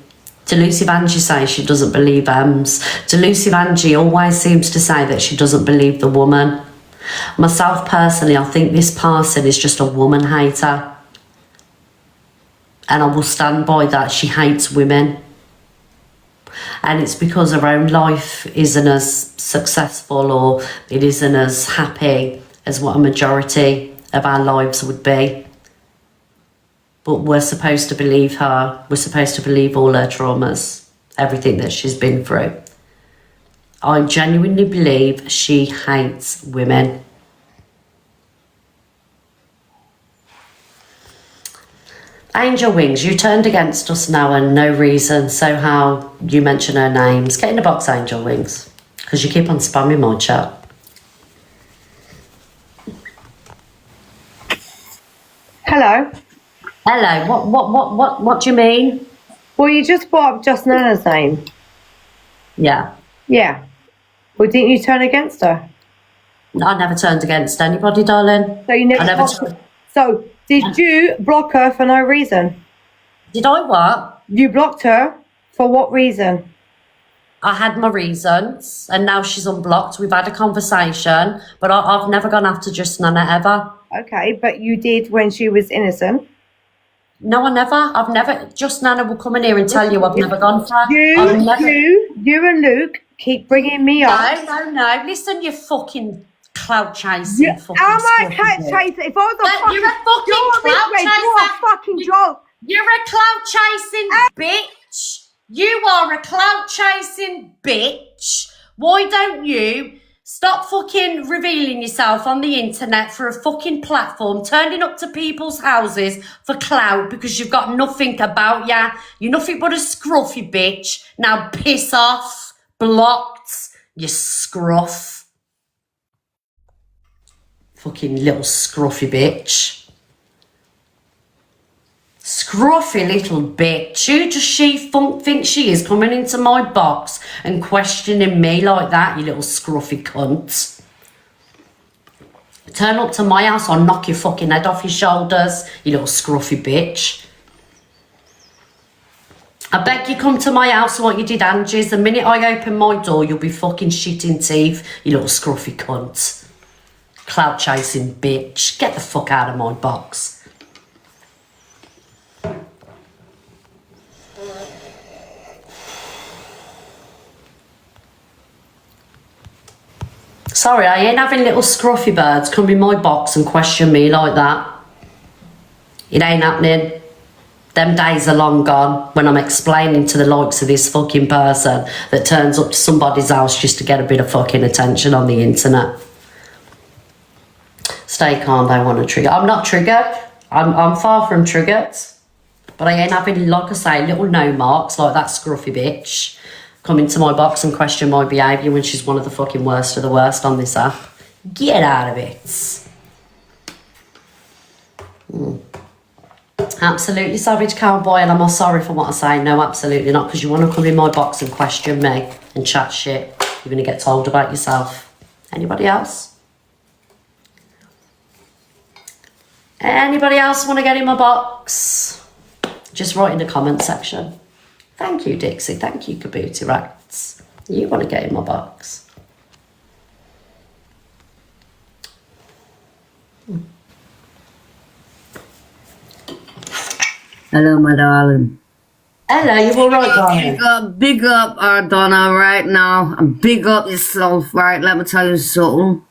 Delusive Angie says she doesn't believe Ems. Delusive Angie always seems to say that she doesn't believe the woman. Myself personally, I think this person is just a woman hater. And I will stand by that. She hates women. And it's because her own life isn't as successful or it isn't as happy as what a majority of our lives would be. But we're supposed to believe her. We're supposed to believe all her traumas, everything that she's been through. I genuinely believe she hates women. Angel Wings, you turned against us now and no reason, so how you mention her names. Get in the box, Angel Wings, because you keep on spamming my chat. Hello. Hello, what do you mean? Well, you just brought up Just Nana's name. Yeah. Yeah. Well, didn't you turn against her? I never turned against anybody, darling. So you never. I never turned. So did you block her for no reason? Did I what? You blocked her for what reason? I had my reasons, and now she's unblocked. We've had a conversation, but I've never gone after Just Nana ever. Okay, but you did when she was innocent. No, I never. I've never. Just Nana will come in here and tell you I've never gone for her. You and Luke keep bringing me up. No. Listen, you fucking clout chasing. I'm a clout chaser. If I was a you're a fucking clout chaser. You're a fucking joke. You're a clout chasing bitch. You are a clout chasing bitch. Why don't you stop fucking revealing yourself on the internet for a fucking platform, turning up to people's houses for clout because you've got nothing about ya. You're nothing but a scruffy bitch. Now piss off. Blocked. You scruff. Fucking little scruffy bitch. Scruffy little bitch. Who does she think she is coming into my box and questioning me like that, you little scruffy cunt? Turn up to my house, I'll knock your fucking head off your shoulders, you little scruffy bitch. I beg you come to my house like you did Angie's. The minute I open my door, you'll be fucking shitting teeth, you little scruffy cunt. Clout chasing bitch. Get the fuck out of my box. Sorry, I ain't having little scruffy birds come in my box and question me like that. It ain't happening. Them days are long gone when I'm explaining to the likes of this fucking person that turns up to somebody's house just to get a bit of fucking attention on the internet. Stay calm, don't want to trigger. I'm not triggered. I'm far from triggered. But I ain't having, like I say, little no marks like that scruffy bitch come into my box and question my behaviour when she's one of the fucking worst of the worst on this app. Get out of it. Absolutely savage cowboy, and I'm all sorry for what I say. No, absolutely not, because you want to come in my box and question me and chat shit. You're going to get told about yourself. Anybody else? Anybody else want to get in my box? Just write in the comment section. Thank you, Dixie. Thank you, Kabuti Rats. You want to get in my box? Hello, my darling. Hello, you all right, darling? Big up Ardonna right now. And big up yourself, right? Let me tell you something.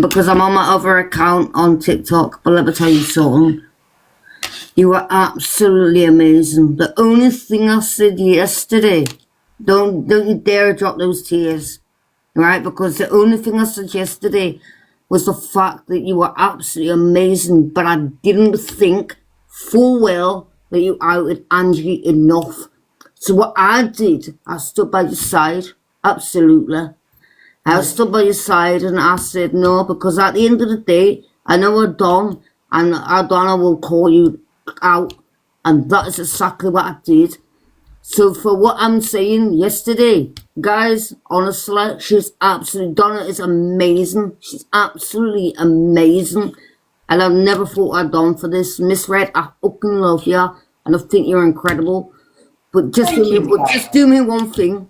Because I'm on my other account on TikTok. But let me tell you something. You are absolutely amazing. The only thing I said yesterday, don't you dare drop those tears, right? Because the only thing I said yesterday was the fact that you were absolutely amazing, but I didn't think full well that you outed Angie enough. So what I did, I stood by your side, absolutely. I stood by your side and I said no, because at the end of the day, I know Ardonna, and Ardonna will call you out, and that is exactly what I did. So for what I'm saying yesterday, guys, honestly, she's absolutely, Donna is amazing. She's absolutely amazing, and I've never thought I'd done for this. Miss Red, I fucking love you, and I think you're incredible. But just do me one thing.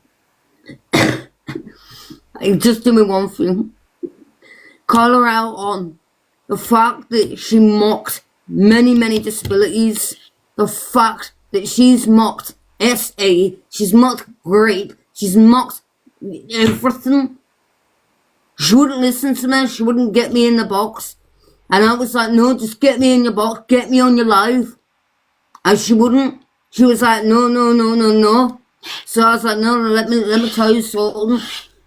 Just do me one thing. Call her out on the fact that she mocked many, many disabilities. The fact that she's mocked SA, she's mocked grape, she's mocked everything. She wouldn't listen to me, she wouldn't get me in the box. And I was like, no, just get me in your box, get me on your live. And she wouldn't. She was like, no. So I was like, no, let me tell you something.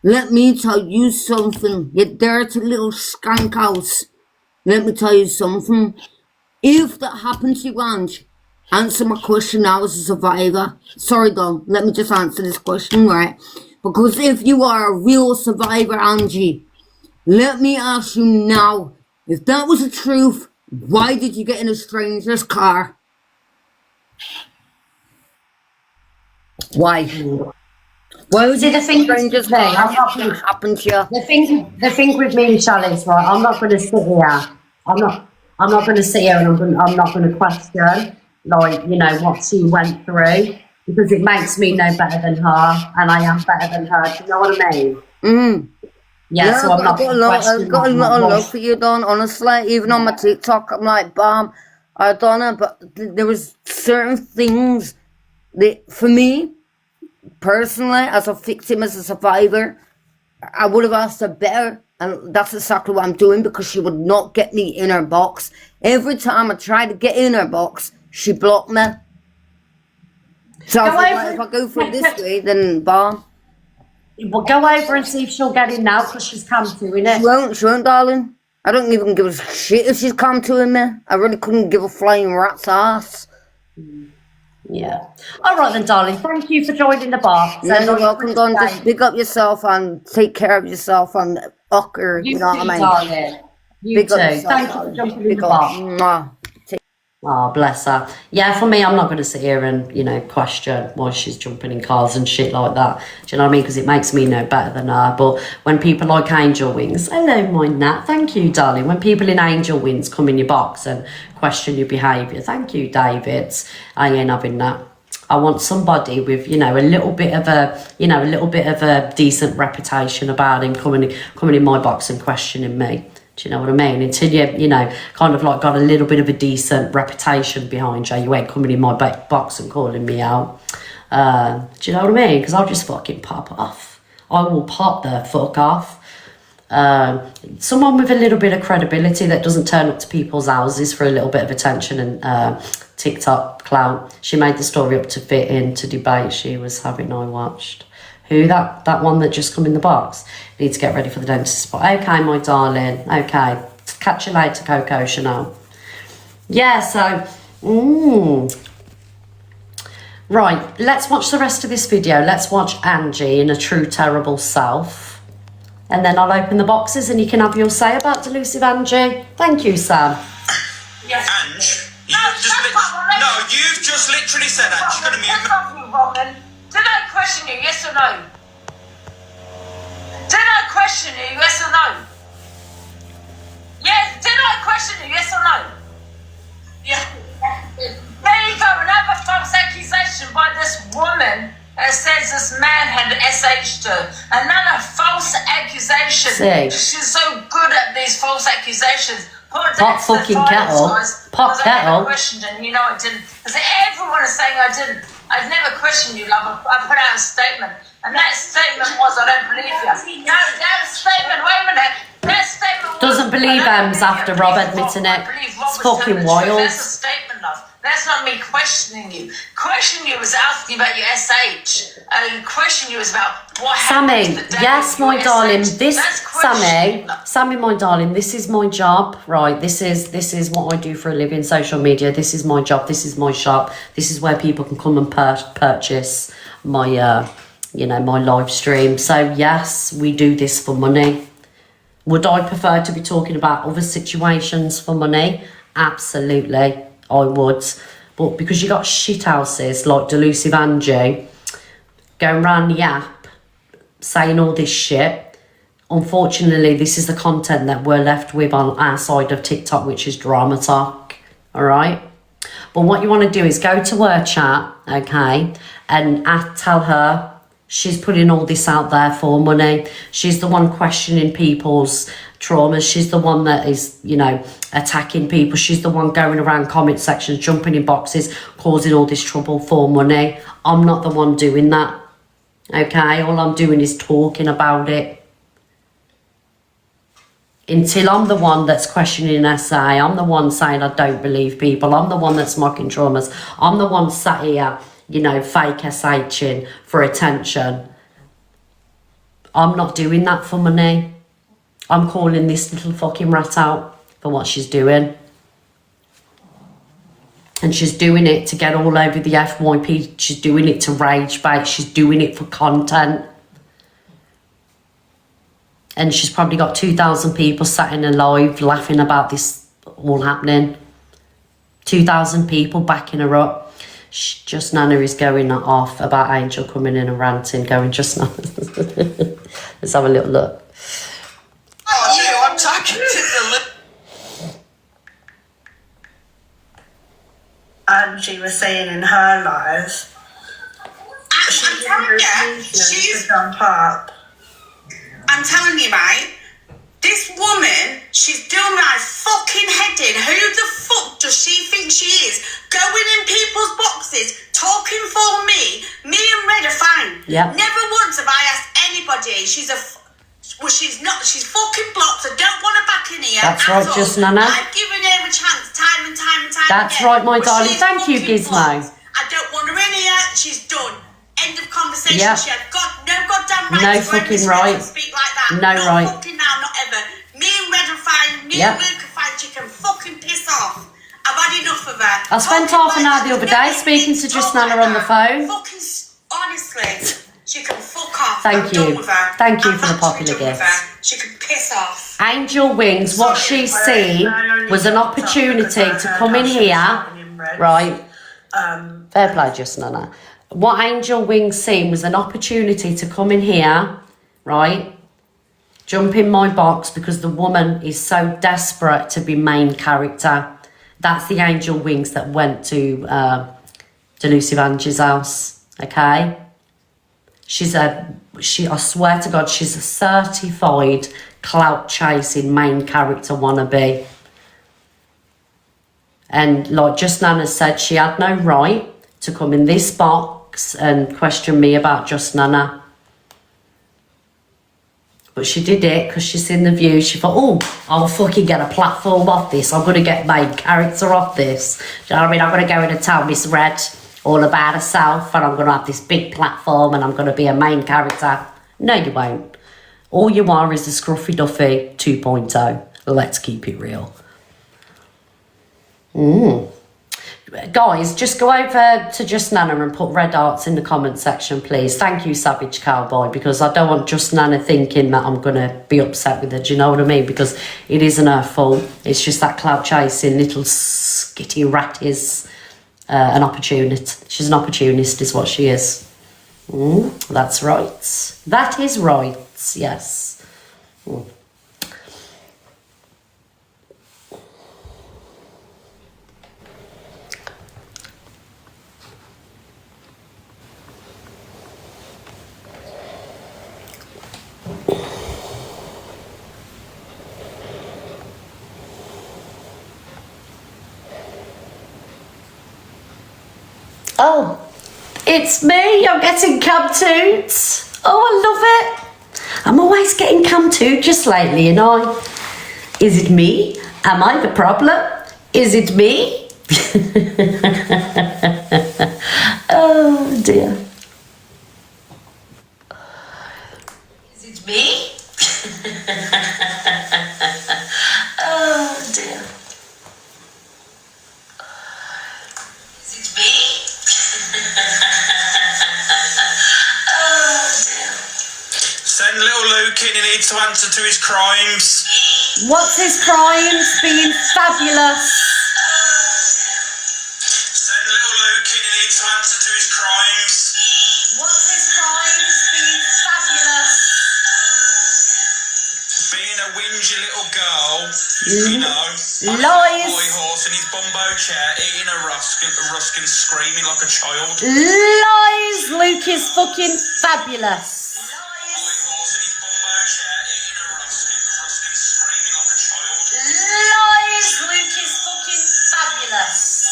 Let me tell you something, you dirty little skank house. Let me tell you something. If that happened to you, Ange, answer my question now as a survivor. Sorry, Don, let me just answer this question, right? Because if you are a real survivor, Angie, let me ask you now, if that was the truth, why did you get in a stranger's car? Why? Why would See, you the thing strangers is, I'm not gonna happen to you? the thing with me and Charlotte's right. I'm not going to sit here. I'm not going to sit here and I'm not going to question, like, you know, what she went through, because it makes me no better than her, and I am better than her. Do you know what I mean? Yeah, so I'm not going to question. I've got a lot of love for you, Don. Honestly, even on my TikTok, I'm like, bam, I don't know, but there was certain things that, for me, personally, as a victim, as a survivor, I would have asked her better, and that's exactly what I'm doing, because she would not get me in her box. Every time I tried to get in her box, she blocked me. So if I go through this way, then bam. Well, go over and see if she'll get in now, because she's come to, innit? She won't, darling. I don't even give a shit if she's come to me. I really couldn't give a flying rat's ass. Yeah. All right then, darling. Thank you for joining the box. You're welcome, Don. Just big up yourself and take care of yourself and her, you know what I mean? Darling. You Big too. up yourself, Thank you for darling. jumping in Big the up. box. Mwah. Oh, bless her. Yeah, for me, I'm not going to sit here and, you know, question why she's jumping in cars and shit like that. Do you know what I mean? Because it makes me no better than her. But when people like Angel Wings, I don't mind that. Thank you, darling. When people in Angel Wings come in your box and question your behaviour, thank you, David. I ain't having that. I want somebody with, you know, a little bit of a decent reputation about him coming in my box and questioning me. Do you know what I mean? Until you know, kind of like got a little bit of a decent reputation behind you, you ain't coming in my box and calling me out. Do you know what I mean? Because I'll just fucking pop off. I will pop the fuck off. Someone with a little bit of credibility that doesn't turn up to people's houses for a little bit of attention and TikTok clout. She made the story up to fit into debate she was having. I watched. Who, that one that just come in the box? Need to get ready for the dentist spot. Okay, my darling. Okay. Catch you later, Coco Chanel. Yeah, so... Right, let's watch the rest of this video. Let's watch Angie in a true terrible self. And then I'll open the boxes and you can have your say about Delusive Angie. Thank you, Sam. Yes. Ange, you've just literally said that. She's going to mute. Roman. Did I question you, yes or no? Did I question you, yes or no? Yes, did I question you, yes or no? Yeah. There you go, another false accusation by this woman that says this man had SH'd her. Another false accusation. She's so good at these false accusations. Pot fucking kettle. Pot kettle. I never questioned and you know I didn't. Because everyone is saying I didn't. I've never questioned you, love. I put out a statement. And that statement was, I don't believe you. No, that statement, wait a minute. That statement was... Doesn't believe Ems after Rob admitting it. It's fucking wild. That's a statement, love. That's not me questioning you. Questioning you is asking about your SH. Questioning you is about what happened Sammy, yes, my darling. Sammy, my darling, this is my job, right? This is what I do for a living, social media. This is my job. This is my shop. This is where people can come and purchase my, my live stream. So yes, we do this for money. Would I prefer to be talking about other situations for money? Absolutely. I would, but because you got shit houses like Delusive Angie going around the app saying all this shit, unfortunately this is the content that we're left with on our side of TikTok, which is drama talk. All right, but what you want to do is go to her chat, okay, and tell her She's putting all this out there for money. She's the one questioning people's traumas. She's the one that is, you know, attacking people. She's the one going around comment sections, jumping in boxes, causing all this trouble for money. I'm not the one doing that. Okay, all I'm doing is talking about it. Until I'm the one that's questioning SA, I'm the one saying I don't believe people. I'm the one that's mocking traumas. I'm the one sat here, you know, fake SHing for attention. I'm not doing that for money. I'm calling this little fucking rat out for what she's doing. And she's doing it to get all over the FYP. She's doing it to rage bait. She's doing it for content. And she's probably got 2,000 people sat in a live laughing about this all happening. 2,000 people backing her up. Just Nana is going off about Angel coming in and ranting, going, just Nana. Let's have a little look. Oh, you, I'm talking to the... Angie was saying in her live, I'm telling you, she's... jump up. I'm telling you, mate, this woman, she's doing my fucking head in. Who the fuck does she think she is? Going in people's boxes, talking for me. Me and Red are fine. Yep. Never once have I asked anybody. She's she's fucking blocked. I don't want her back in here. That's right, all. just Nana. I've given her a chance time and time and time That's again. right, my But darling. she's Thank you, fucking Gizmo. blocked. I don't want her in here. She's done. End of conversation. Yep. She had no goddamn right No to go in fucking this right. room and speak like that. No not right. fucking now, not ever. Me and Red are fine. Me Yep. and Luke are fine. She can fucking piss off. I've had enough of her. I spent half an hour the other day speaking to just Nana on the phone. Fucking honestly, she can fuck off. Thank I'm done you. with her. Thank you I'm for the actually popular done with gifts. her. She can piss off. Angel Wings, what she's seen was an opportunity to come in here, right? Fair play, just Nana. What Angel Wings seen was an opportunity to come in here, right? Jump in my box because the woman is so desperate to be main character. That's the Angel Wings that went to Delusive Angie's house, okay? I swear to God, she's a certified clout chasing main character wannabe. And like just Nana said, she had no right to come in this box and question me about just Nana. But she did it because she's seen the view. She thought, oh, I'll fucking get a platform off this. I'm going to get main character off this. Do you know what I mean? I'm going to go in and tell Miss Red all about herself and I'm going to have this big platform and I'm going to be a main character. No, you won't. All you are is the Scruffy Duffy 2.0. Let's keep it real. Guys, just go over to Just Nana and put red hearts in the comment section, please. Thank you, Savage Cowboy, because I don't want Just Nana thinking that I'm going to be upset with her. Do you know what I mean? Because it isn't her fault. It's just that clout chasing little skitty rat is an opportunist. She's an opportunist is what she is. That's right. That is right, yes. Oh, it's me. I'm getting cam toots. Oh, I love it. I'm always getting cam toots just lately, you know. Is it me? Am I the problem? Is it me? Oh, dear. Is it me? Oh, dear. Is it me? Send little Luke in, he needs to answer to his crimes. What's his crimes? Being fabulous. Send little Luke in, he needs to answer to his crimes. What's his crimes? Being fabulous. being a whingy little girl, you know, Lies. boy horse in his bumbo chair, eating a rusk and screaming like a child. Lies. Luke is fucking fabulous. Lies. Luke is fucking fabulous.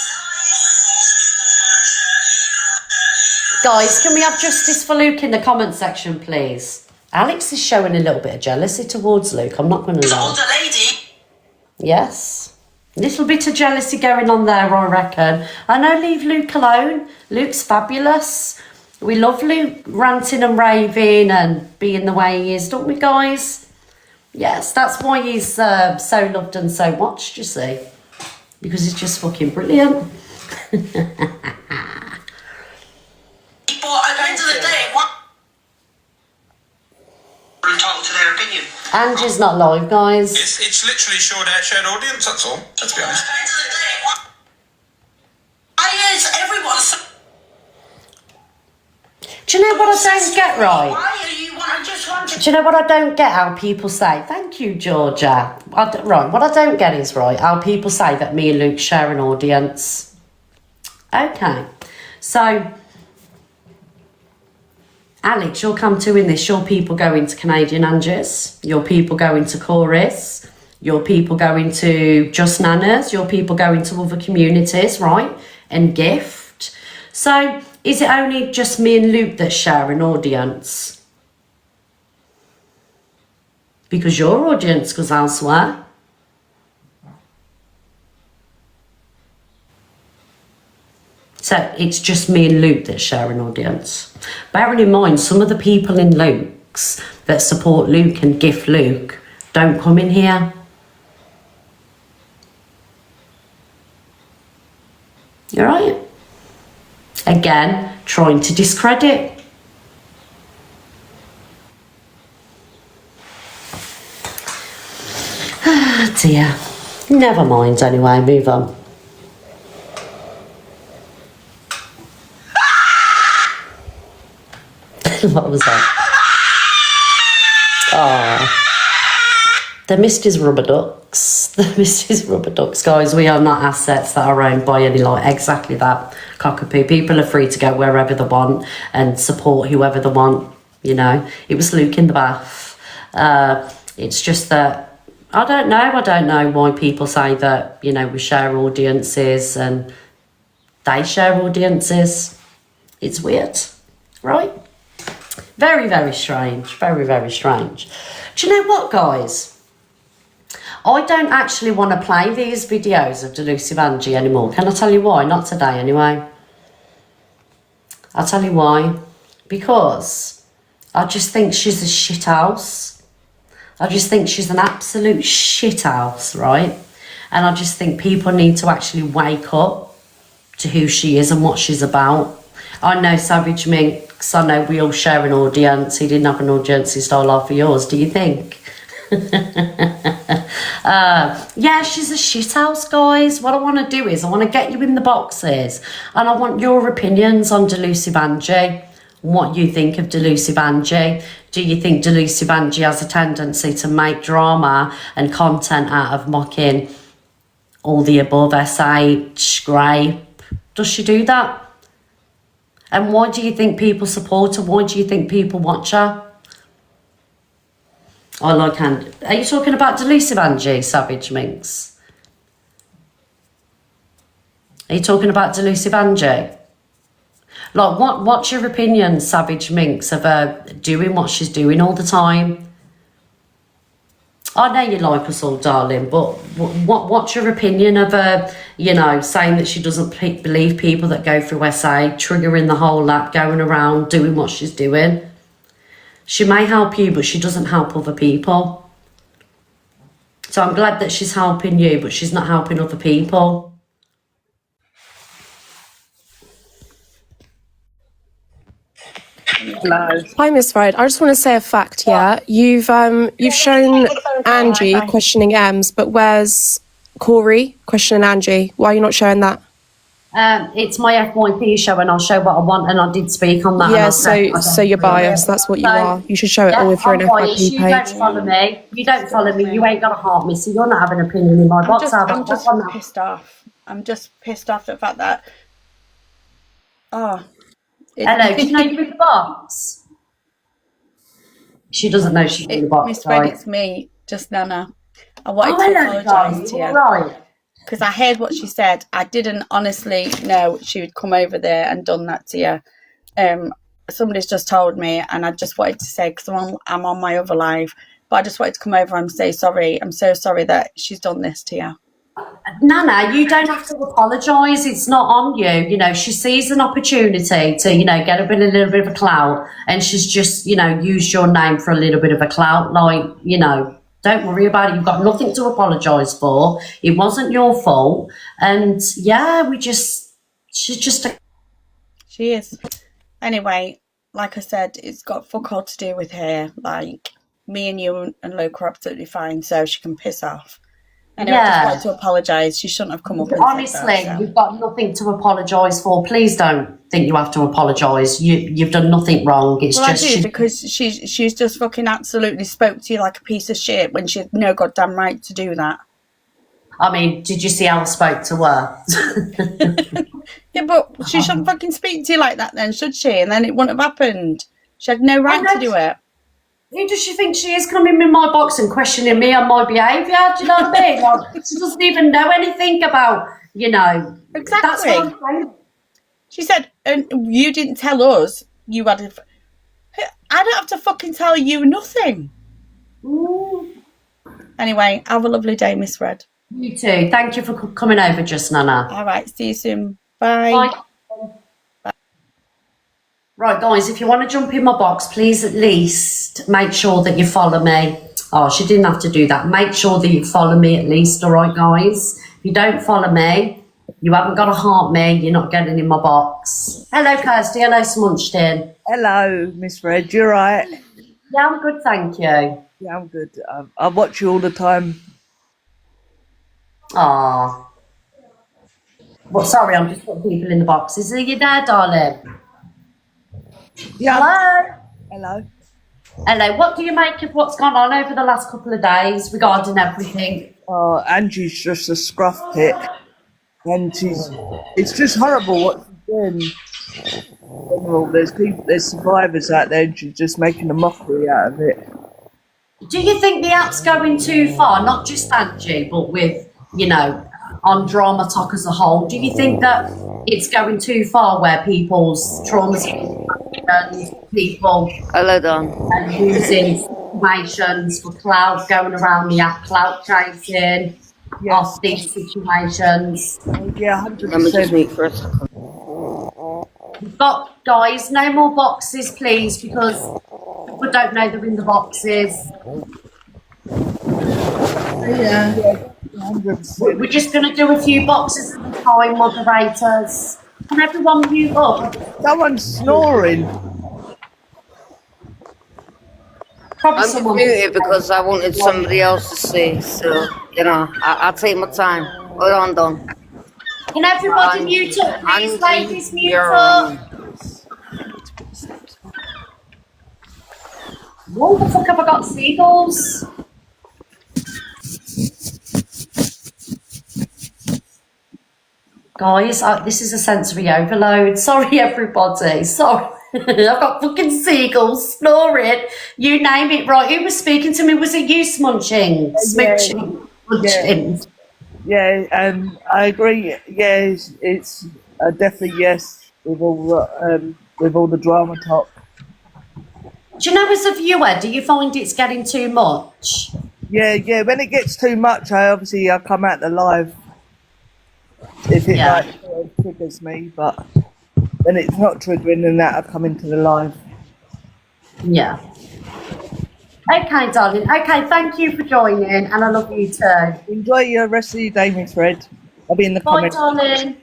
Guys, can we have justice for Luke in the comment section, please? Alex is showing a little bit of jealousy towards Luke. I'm not going to lie. Older lady. Yes. Little bit of jealousy going on there, I reckon. I know, leave Luke alone. Luke's fabulous. We love Luke ranting and raving and being the way he is, don't we, guys? Yes, that's why he's so loved and so watched, you see. Because he's just fucking brilliant. But at the end of the day, what? We're entitled to their opinion. Angie's not live, guys. It's literally shared audience, that's all. Let's be honest. At the end of the day, what? Why is everyone so... Do you know what I don't get right? Why are you... I just want to... Do you know what I don't get? How people say, thank you, Georgia. Right, what I don't get is, right, how people say that me and Luke share an audience. Okay. So, Alex, you'll come to in this. Your people go into Canadian Anges. Your people go into Chorus. Your people go into Just Nanas. Your people go into other communities, right? And Gift. So, is it only just me and Luke that share an audience? Because your audience goes elsewhere. So it's just me and Luke that share an audience. Bearing in mind, some of the people in Luke's that support Luke and gift Luke don't come in here. You're right. Again, trying to discredit. Ah, dear. Never mind anyway, move on. What was that? Oh. The Mrs. Rubber Ducks. The Mrs. Rubber Ducks, guys. We are not assets that are owned by any, like, exactly that. Cockapoo. People are free to go wherever they want and support whoever they want, you know. It was Luke in the bath. It's just that, I don't know why people say that, you know, we share audiences and they share audiences. It's weird, right? Very, very strange. Very, very strange. Do you know what, guys? I don't actually want to play these videos of Delusive Angie anymore. Can I tell you why? Not today, anyway. I'll tell you why. Because I just think she's a shithouse. I just think she's an absolute shithouse, right? And I just think people need to actually wake up to who she is and what she's about. I know Savage Minx, I know we all share an audience. He didn't have an audience, he stole half of yours, do you think? Yeah, she's a shithouse, guys. What I want to do is I want to get you in the boxes and I want your opinions on Delusive Angie. What you think of Delusive Angie. Do you think Delusive Angie has a tendency to make drama and content out of mocking all the above, SH, Grape? Does she do that? And why do you think people support her? Why do you think people watch her? I like Angie. Are you talking about Delusive Angie, Savage Minx? Are you talking about Delusive Angie? Like, what's your opinion, Savage Minx, of her doing what she's doing all the time? I know you like us all, darling, but what's your opinion of her, you know, saying that she doesn't believe people that go through SA, triggering the whole lot, going around, doing what she's doing? She may help you, but she doesn't help other people. So I'm glad that she's helping you, but she's not helping other people. Hi, Miss Fried. I just want to say a fact. Yeah, you've shown Angie questioning Ems, but where's Corey questioning Angie? Why are you not showing that? It's my FYP show, and I'll show what I want, and I did speak on that. and Yeah, I said, so you're biased. That's what you are. You should show it all if you're an I'm biased. FYP You don't page. follow me. You don't follow me. You ain't got a heart, me. So you're not having an opinion in my box. I'm just pissed off. I'm just pissed off at the fact that. Oh. Hello, do you know you're in the box? She doesn't know she's in the box. Miss Red, it's me, just Nana. I wanted to hello, apologise to you. all right. Because I heard what she said. I didn't honestly know she would come over there and done that to you. Somebody's just told me, and I just wanted to say, because I'm on my other live, but I just wanted to come over and say sorry. I'm so sorry that she's done this to you. Nana, you don't have to apologise. It's not on you. You know, she sees an opportunity to, you know, get a little bit of a clout, and she's just, you know, used your name for a little bit of a clout. Like, you know, don't worry about it. You've got nothing to apologise for. It wasn't your fault. And yeah, she's just a... She is. Anyway, like I said, it's got fuck all to do with her. Like, me and you and Luke are absolutely fine, so she can piss off. Anyway, I just wanted to apologise. She shouldn't have come up and honestly, said that, so. You've got nothing to apologise for. Please don't think you have to apologise. You've done nothing wrong. It's Well, just... I do, because she's just fucking absolutely spoke to you like a piece of shit when she had no goddamn right to do that. I mean, did you see how I spoke to her? Yeah, but she shouldn't fucking speak to you like that then, should she? And then it wouldn't have happened. She had no right to do it. Who does she think she is, coming in my box and questioning me on my behaviour? Do you know what I mean? Like, she doesn't even know anything about, you know. Exactly. That's what I'm saying. She said, and you didn't tell us you had a... I don't have to fucking tell you nothing. Anyway, have a lovely day, Miss Red. You too. Thank you for coming over just, Nana. All right, see you soon. Bye. Bye. Right, guys, if you want to jump in my box, please at least make sure that you follow me. Oh, she didn't have to do that. Make sure that you follow me at least, all right, guys? If you don't follow me, you haven't got to heart me, you're not getting in my box. Hello, Kirsty. Hello, Smunched. Hello, Miss Red. You're right. Yeah, I'm good, thank you. Yeah, I'm good. I watch you all the time. Aw. Well, sorry, I'm just putting people in the boxes. Are you there, darling? Yeah. Hello? Hello. Hello. What do you make of what's gone on over the last couple of days regarding everything? Oh, Angie's just a scruff pit. And it's just horrible what she's doing. Well, there's survivors out there and she's just making a mockery out of it. Do you think the app's going too far? Not just Angie, but with, you know, on Drama Talk as a whole. Do you think that it's going too far where people's traumas and people Hello, Don. and using situations for clout, going around the app, clout chasing off these situations? Yeah, 100%. Let me just mute for a second. We've got, guys, no more boxes, please, because we don't know they're in the boxes. Yeah. 100%. We're just going to do a few boxes at a time, moderators. Can everyone mute up? Someone's snoring. Probably I'm someone. muted because I wanted somebody else to see, so, you know, I'll take my time. Hold on, Don. Can everybody mute up, please, ladies? Mute you're up. What the fuck have I got? Seagulls? Guys, this is a sensory overload. Sorry, everybody. Sorry. I've got fucking seagulls snoring. You name it, right? Who was speaking to me? Was it you, Smunching? Smooching? Smooching. Yeah, I agree. Yeah, it's definitely yes with all the drama talk. Do you know, as a viewer, do you find it's getting too much? Yeah. When it gets too much, I come out the live if it triggers me. But when it's not triggering, then I come into the live. Yeah. Okay, darling. Okay, thank you for joining, and I love you too. Enjoy your rest of your day, Miss Red. I'll be in the Bye, comments. darling.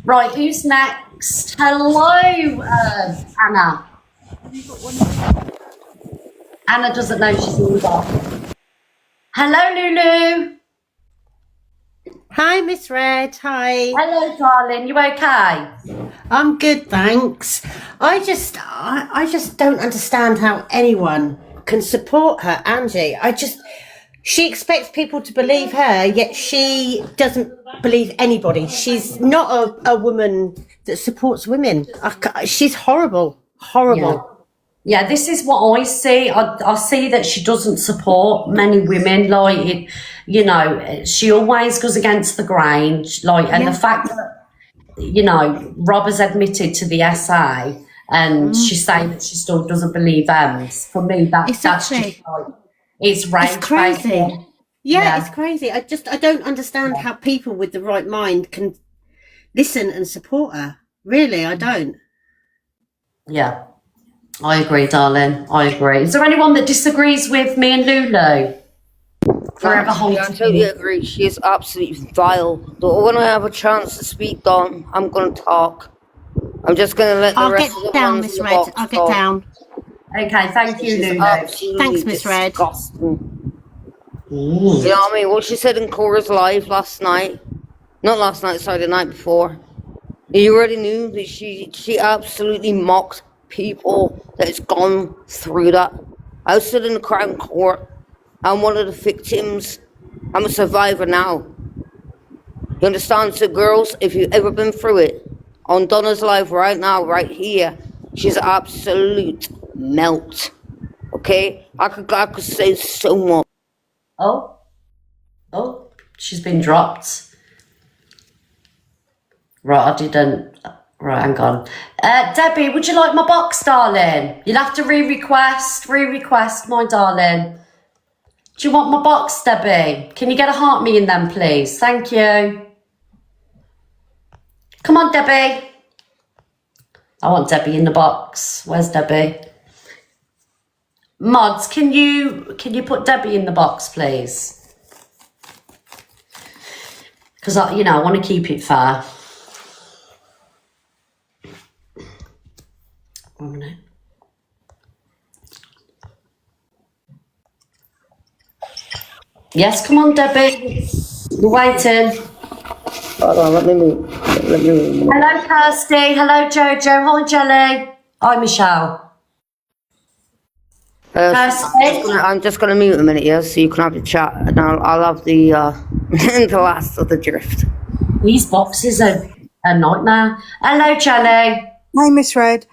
Right, who's next? Hello, Anna. Anna doesn't know she's in the box. Hello, Lulu. Hi, Miss Red. Hi. Hello, darling. You okay? I'm good, thanks. I just don't understand how anyone can support her, Angie. She expects people to believe her, yet she doesn't believe anybody. She's not a woman that supports women. She's horrible. Horrible. Yeah, this is what I see. I see that she doesn't support many women. Like, it, you know, she always goes against the grain. Like, and the fact that, you know, Rob has admitted to the SA and she's saying that she still doesn't believe Ems. For me, that's just like, it's rage. It's crazy. Yeah, it's crazy. I don't understand how people with the right mind can listen and support her. Really, I don't. Yeah. I agree, darling. I agree. Is there anyone that disagrees with me and Lulu? Forever I totally agree. She is absolutely vile. But when I have a chance to speak, Dawn, I'm going to talk. I'm just going to let the rest of the down, ones Miss in the Red. box I'll get talk. down. Okay, thank you, She's Lulu. absolutely Thanks, Miss Red. disgusting. You know what I mean? What she said in Cora's Live last night. Not last night, sorry, the night before. You already knew that she absolutely mocked people that has gone through that. I was stood in the Crown Court. I'm one of the victims. I'm a survivor now. You understand? So girls, if you've ever been through it, on Donna's live right now, right here, she's an absolute melt. Okay? I could say so much. Oh, she's been dropped. Right, I didn't. Right, hang on. Debbie, would you like my box, darling? You'll have to re-request, my darling. Do you want my box, Debbie? Can you get a heart me in them, please? Thank you. Come on, Debbie. I want Debbie in the box. Where's Debbie? Mods, can you put Debbie in the box, please? Because I want to keep it fair. 1 minute. Yes, come on, Debbie. We're waiting. Hold on, let me move. Hello, Kirsty. Hello, Jojo. Hi, Jelly. Hi, Michelle. I'm just going to mute a minute, yeah, so you can have your chat, and I'll have the the last of the drift. These boxes are a nightmare. Hello, Jelly. Hi, Miss Red.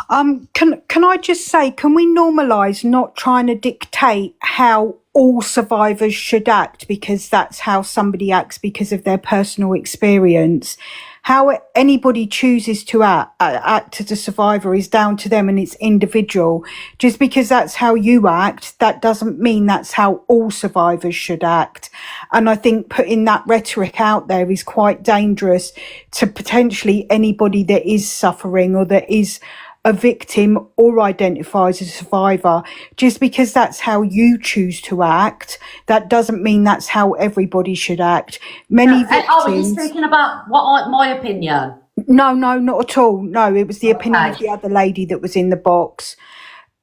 Can I just say, can we normalise not trying to dictate how all survivors should act because that's how somebody acts because of their personal experience? How anybody chooses to act as a survivor is down to them and it's individual. Just because that's how you act, that doesn't mean that's how all survivors should act. And I think putting that rhetoric out there is quite dangerous to potentially anybody that is suffering or that is a victim or identifies as a survivor. Just because that's how you choose to act, that doesn't mean that's how everybody should act. Many victims... Oh, are you speaking about my opinion? No, not at all. No, it was the opinion of the other lady that was in the box.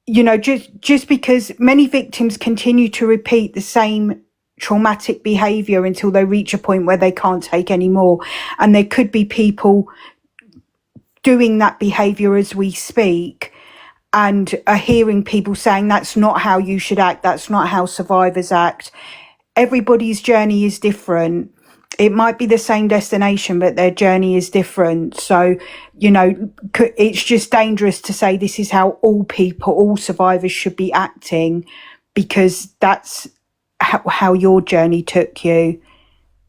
You know, just because many victims continue to repeat the same traumatic behaviour until they reach a point where they can't take any more. And there could be people doing that behaviour as we speak and are hearing people saying that's not how you should act, that's not how survivors act. Everybody's journey is different. It might be the same destination, but their journey is different. So, you know, it's just dangerous to say this is how all survivors should be acting, because that's how your journey took you.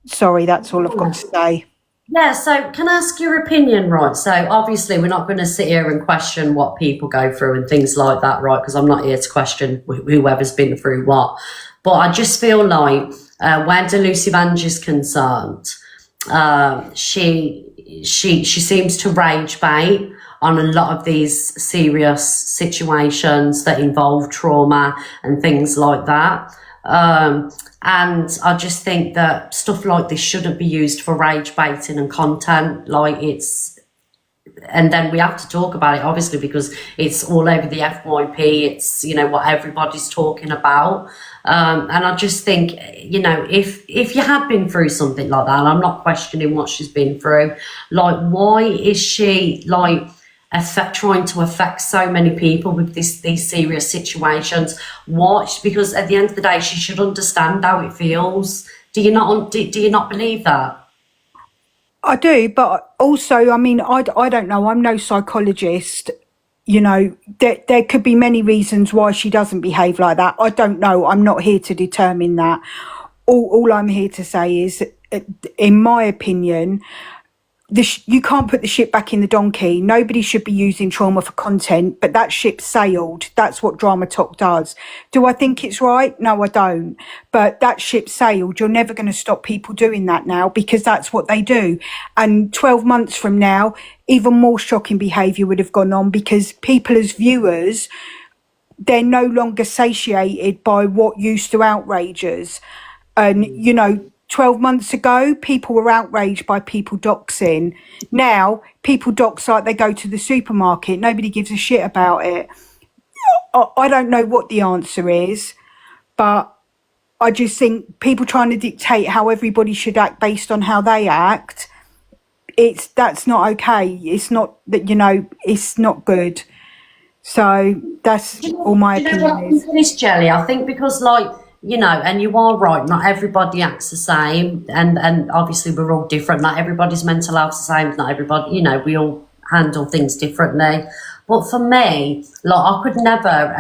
Sorry, that's all I've got to say. Yeah, so can I ask your opinion, right? So obviously we're not going to sit here and question what people go through and things like that, right? Because I'm not here to question whoever's been through what. But I just feel like where Delusive Angie's concerned, she seems to rage bait on a lot of these serious situations that involve trauma and things like that. And I just think that stuff like this shouldn't be used for rage baiting and content. Like, it's and then we have to talk about it, obviously, because it's all over the FYP. It's, you know, what everybody's talking about. And I just think, you know, if you had been through something like that, and I'm not questioning what she's been through, like, why is she, like, trying to affect so many people with these serious situations? What? Because at the end of the day, she should understand how it feels. Do you not believe that? I do, but also, I mean, I don't know. I'm no psychologist. You know, there could be many reasons why she doesn't behave like that. I don't know. I'm not here to determine that. All I'm here to say is, in my opinion, you can't put the ship back in the donkey. Nobody should be using trauma for content, but that ship sailed. That's what Drama Talk does. Do I think it's right? No, I don't. But that ship sailed. You're never going to stop people doing that now, because that's what they do. And 12 months from now, even more shocking behaviour would have gone on, because people as viewers, they're no longer satiated by what used to outrage us. And, you know, 12 months ago, people were outraged by people doxing. Now, people dox like they go to the supermarket. Nobody gives a shit about it. I don't know what the answer is, but I just think people trying to dictate how everybody should act based on how they act, that's not okay. It's not that, you know, it's not good. So that's all my opinion is. This, Jelly, I think because, like, you know, and you are right, not everybody acts the same, and obviously we're all different. Not everybody's mental health's the same. Not everybody, you know, we all handle things differently. But for me, like, I could never,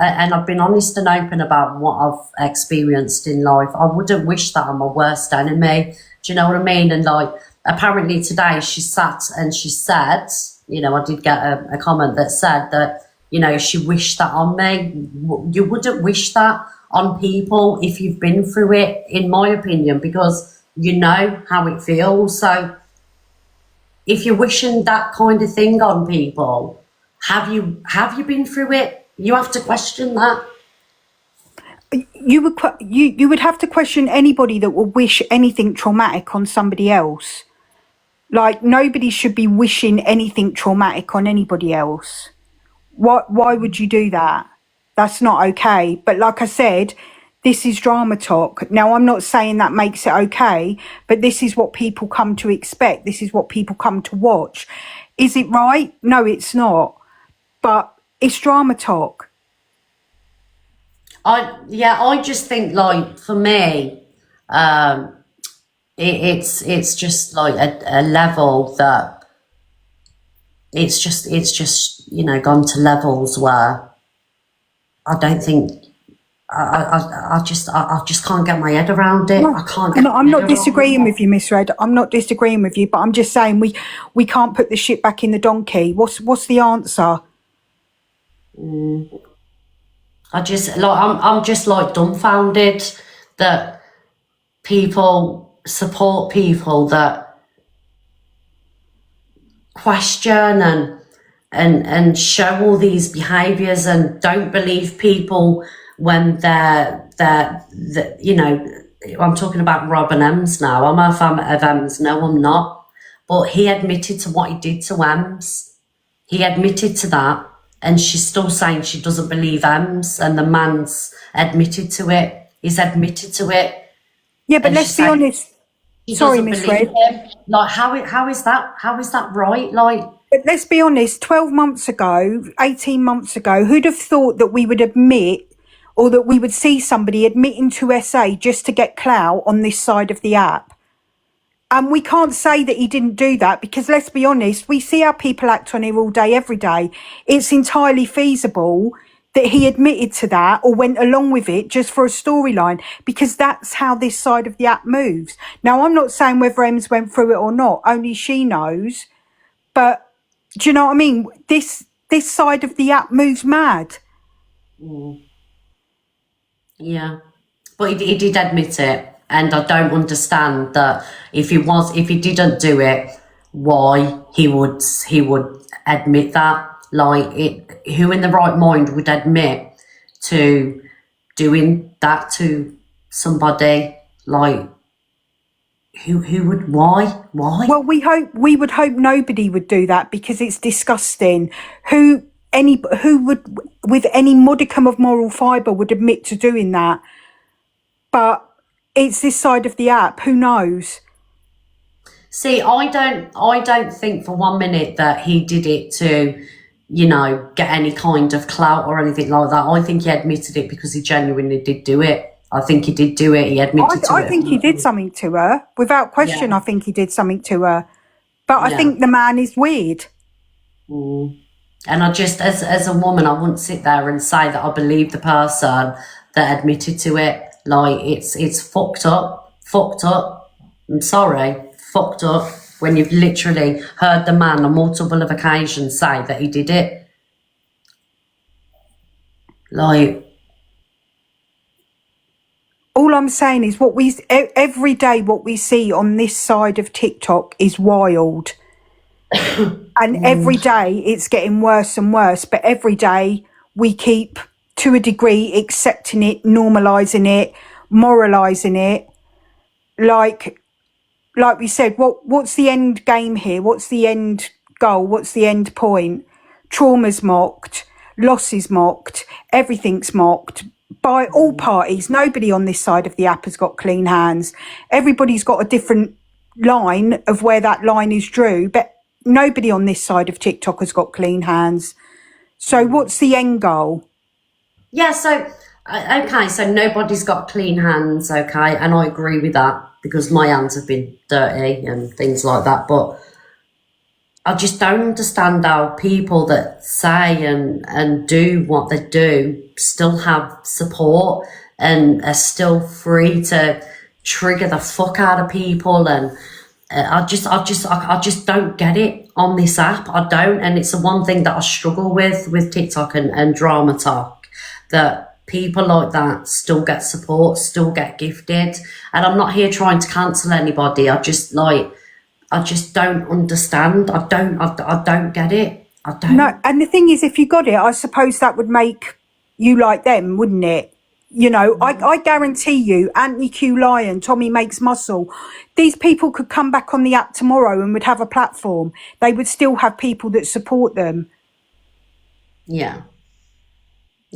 and I've been honest and open about what I've experienced in life, I wouldn't wish that on my worst enemy. Do you know what I mean? And, like, apparently today she sat and she said, you know, I did get a comment that said that, you know, she wished that on me. You wouldn't wish that on people if you've been through it, in my opinion, because you know how it feels. So if you're wishing that kind of thing on people, have you been through it? You have to question that. You would have to question anybody that would wish anything traumatic on somebody else. Like, nobody should be wishing anything traumatic on anybody else. Why would you do that? That's not okay. But like I said, this is Drama Talk. Now, I'm not saying that makes it okay, but this is what people come to expect. This is what people come to watch. Is it right? No, it's not. But it's Drama Talk. I just think, like, for me, it's just like a level that it's just, you know, gone to levels where I don't think I just can't get my head around it. No, I can't get I'm not disagreeing with you, Miss Red. I'm not disagreeing with you, but I'm just saying we can't put the shit back in the donkey. What's the answer? I'm just like dumbfounded that people support people that question and show all these behaviours and don't believe people when they're you know, I'm talking about Robin Ems now. I'm a fan of Ems. No, I'm not. But he admitted to what he did to Ems. He admitted to that, and she's still saying she doesn't believe Ems, and the man's admitted to it. He's admitted to it. Yeah, but let's be honest. Sorry, Miss Red. Like, how is that right? Like, but let's be honest, 12 months ago, 18 months ago, who'd have thought that we would admit, or that we would see somebody admitting to SA just to get clout on this side of the app? And we can't say that he didn't do that, because let's be honest, we see how people act on here all day, every day. It's entirely feasible that he admitted to that or went along with it just for a storyline, because that's how this side of the app moves. Now, I'm not saying whether Ems went through it or not, only she knows. But do you know what I mean? This side of the app moves mad. Yeah, but he did admit it, and I don't understand that if he didn't do it, why he would admit that. Like, who in the right mind would admit to doing that to somebody? Like, who would, why? Well, we would hope nobody would do that because it's disgusting. Who would, with any modicum of moral fibre, would admit to doing that? But it's this side of the app. Who knows? See, I don't think for 1 minute that he did it to, you know, get any kind of clout or anything like that. I think he admitted it because he genuinely did do it. I think he did do it. He admitted to it. I think he did something to her. Without question, Yeah. I think he did something to her. But I Yeah. think the man is weird. Mm. And I just, as a woman, I wouldn't sit there and say that I believe the person that admitted to it. Like, it's fucked up. I'm sorry, fucked up. When you've literally heard the man on multiple of occasions say that he did it. Like, All I'm saying is every day what we see on this side of TikTok is wild. And every day it's getting worse and worse. But every day we keep, to a degree, accepting it, normalising it, moralising it. Like we said, what's the end game here? What's the end goal? What's the end point? Trauma's mocked, loss is mocked, everything's mocked by all parties. Nobody on this side of the app has got clean hands. Everybody's got a different line of where that line is drew, but nobody on this side of TikTok has got clean hands. So what's the end goal? yeah, so, okay, so nobody's got clean hands, okay, and I agree with that because my hands have been dirty and things like that, but I just don't understand how people that say and do what they do still have support and are still free to trigger the fuck out of people. And I just don't get it on this app. I don't, and it's the one thing that I struggle with TikTok and Drama Talk, that people like that still get support, still get gifted. And I'm not here trying to cancel anybody. I just don't understand. I don't get it. I don't. No, and the thing is, if you got it, I suppose that would make you like them, wouldn't it? You know, I guarantee you, Anthony Q Lion, Tommy Makes Muscle, these people could come back on the app tomorrow and would have a platform. They would still have people that support them. Yeah.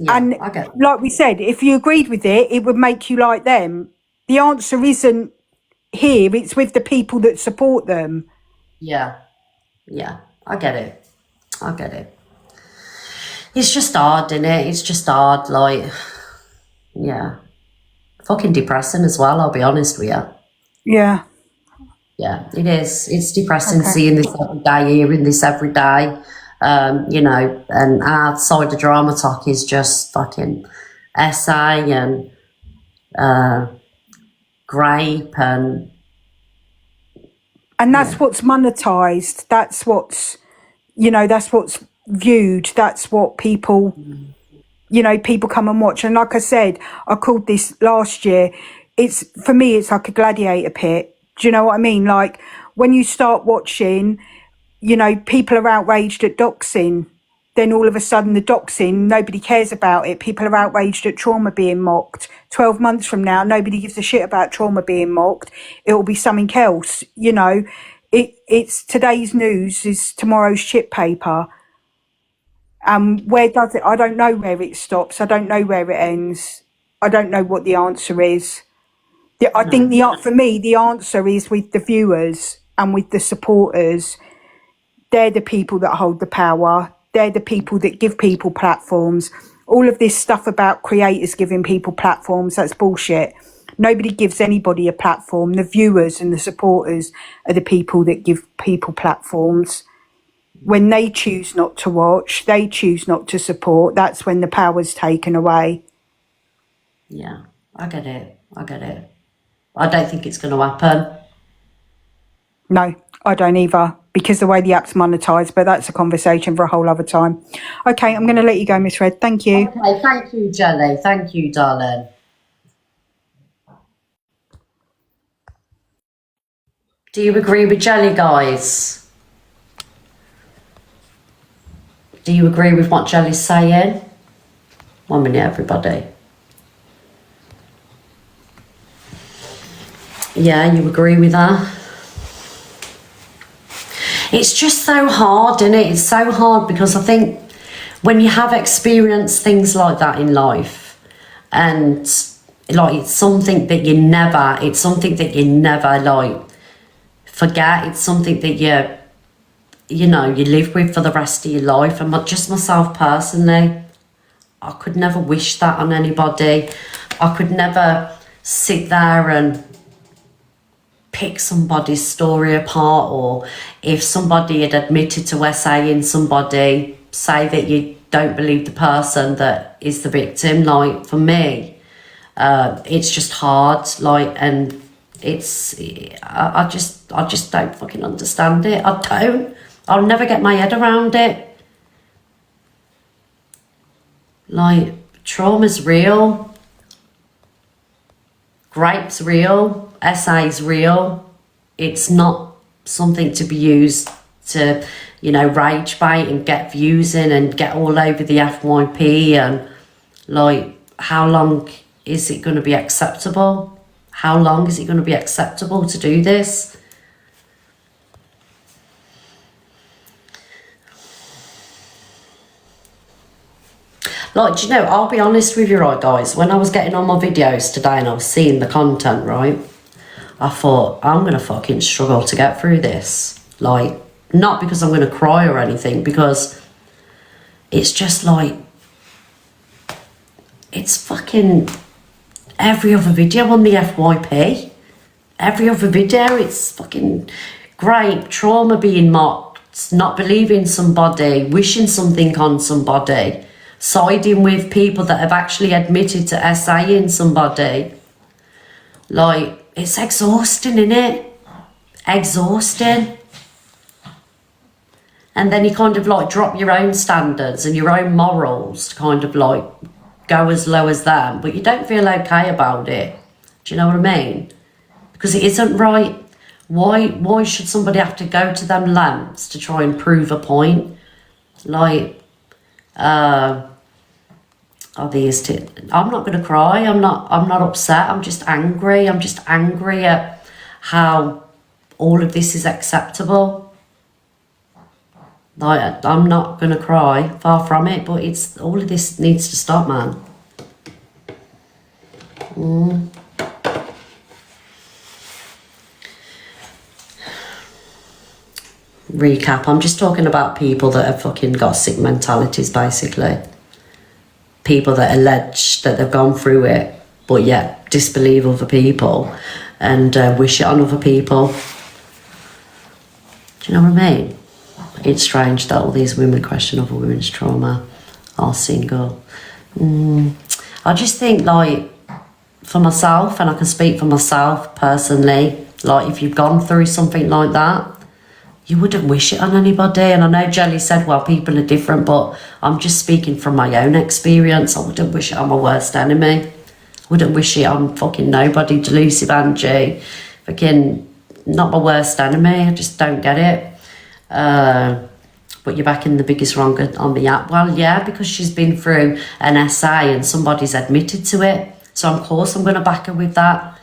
And I get it. like we said, if you agreed with it, it would make you like them. The answer isn't here, it's with the people that support them. Yeah, I get it. It's just hard, isn't it? It's just hard, like, yeah. Fucking depressing as well, I'll be honest with you. Yeah. Yeah, it is. It's depressing Okay. seeing this every day, hearing this every day. You know, and our side of Drama Talk is just fucking essay and grape and that's what's monetized. That's what's, that's what's viewed. That's what people, people come and watch. And like I said, I called this last year. For me, it's like a gladiator pit. Do you know what I mean? Like when you start watching, people are outraged at doxing. Then all of a sudden the doxing, nobody cares about it. People are outraged at trauma being mocked. 12 months from now, nobody gives a shit about trauma being mocked. It will be something else. It's today's news is tomorrow's shit paper. Where does it? I don't know where it stops. I don't know where it ends. I don't know what the answer is. I think for me, the answer is with the viewers and with the supporters. They're the people that hold the power. They're the people that give people platforms. All of this stuff about creators giving people platforms, that's bullshit. Nobody gives anybody a platform. The viewers and the supporters are the people that give people platforms. When they choose not to watch, they choose not to support, that's when the power's taken away. yeah, I get it. I don't think it's going to happen. No, I don't either, because the way the app's monetized, but that's a conversation for a whole other time. Okay, I'm going to let you go, Miss Red. Thank you. Okay, thank you, Jelly. Thank you, darling. Do you agree with Jelly, guys? Do you agree with what Jelly's saying? 1 minute, everybody. Yeah, you agree with that? It's just so hard, isn't it? It's so hard because I think when you have experienced things like that in life, and like it's something that you never like forget. It's something that you live with for the rest of your life. And just myself personally, I could never wish that on anybody. I could never sit there and pick somebody's story apart, or if somebody had admitted to SAing somebody, say that you don't believe the person that is the victim. Like, for me, it's just hard, like, and I just don't fucking understand it. I'll never get my head around it. Like, trauma's real, grape's real, SA's real. It's not something to be used to, rage bait and get views in and get all over the FYP. And like, how long is it going to be acceptable? How long is it going to be acceptable to do this? Like, I'll be honest with you, right, guys, when I was getting on my videos today and I was seeing the content, right, I thought, I'm going to fucking struggle to get through this. Like, not because I'm going to cry or anything, because it's just like, it's fucking every other video on the FYP. Every other video, it's fucking grape, trauma being mocked, not believing somebody, wishing something on somebody, siding with people that have actually admitted to SAing somebody. Like, it's exhausting, innit? Exhausting. And then you kind of like drop your own standards and your own morals to kind of like go as low as them, but you don't feel okay about it. Do you know what I mean? Because it isn't right. Why should somebody have to go to them lengths to try and prove a point? Like, I'm not going to cry. I'm not upset. I'm just angry. I'm just angry at how all of this is acceptable. Like, I'm not going to cry, far from it, but it's all of this needs to stop, man. Recap, I'm just talking about people that have fucking got sick mentalities, basically. People that allege that they've gone through it, but yet disbelieve other people and wish it on other people. Do you know what I mean? It's strange that all these women question other women's trauma, are single. I just think, like, for myself, and I can speak for myself personally, like, if you've gone through something like that, you wouldn't wish it on anybody. And I know Jelly said, well, people are different, but I'm just speaking from my own experience. I wouldn't wish it on my worst enemy. I wouldn't wish it on fucking nobody. Delusive Angie, fucking not my worst enemy. I just don't get it. But you're back in the biggest wrong on the app. Well, yeah, because she's been through an SA and somebody's admitted to it. So of course I'm going to back her with that.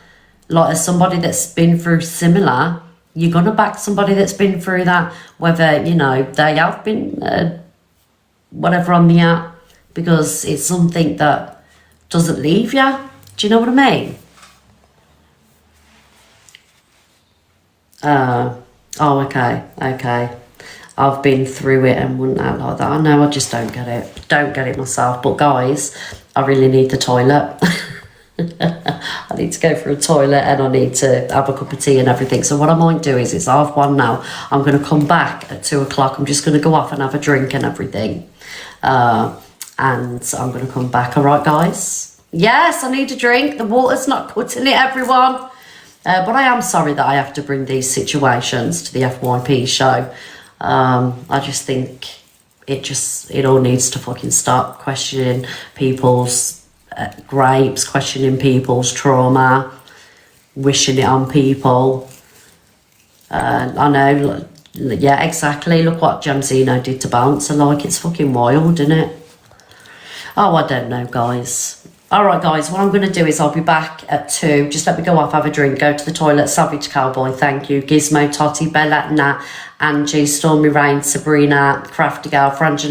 Like, as somebody that's been through similar, you're going to back somebody that's been through that, whether, they have been whatever on the app, because it's something that doesn't leave you. Do you know what I mean? Okay. I've been through it and wouldn't act like that. I know, I just don't get it. Don't get it myself. But guys, I really need the toilet. I need to go for a toilet and I need to have a cup of tea and everything. So what I might do is, it's 1:30 now. I'm going to come back at 2 o'clock. I'm just going to go off and have a drink and everything. And I'm going to come back. All right, guys? Yes, I need a drink. The water's not cutting it, everyone. But I am sorry that I have to bring these situations to the FYP show. I just think it all needs to fucking stop, questioning people's grapes, questioning people's trauma, wishing it on people. I know, yeah, exactly. Look what Jamzino did to Bouncer. Like, it's fucking wild, isn't it? Oh, I don't know, guys. All right, guys, what I'm going to do is I'll be back at 2. Just let me go off, have a drink, go to the toilet. Savage Cowboy, thank you. Gizmo, Totty, Bella, Nat, Angie, Stormy Rain, Sabrina, Crafty Gal, Frangela.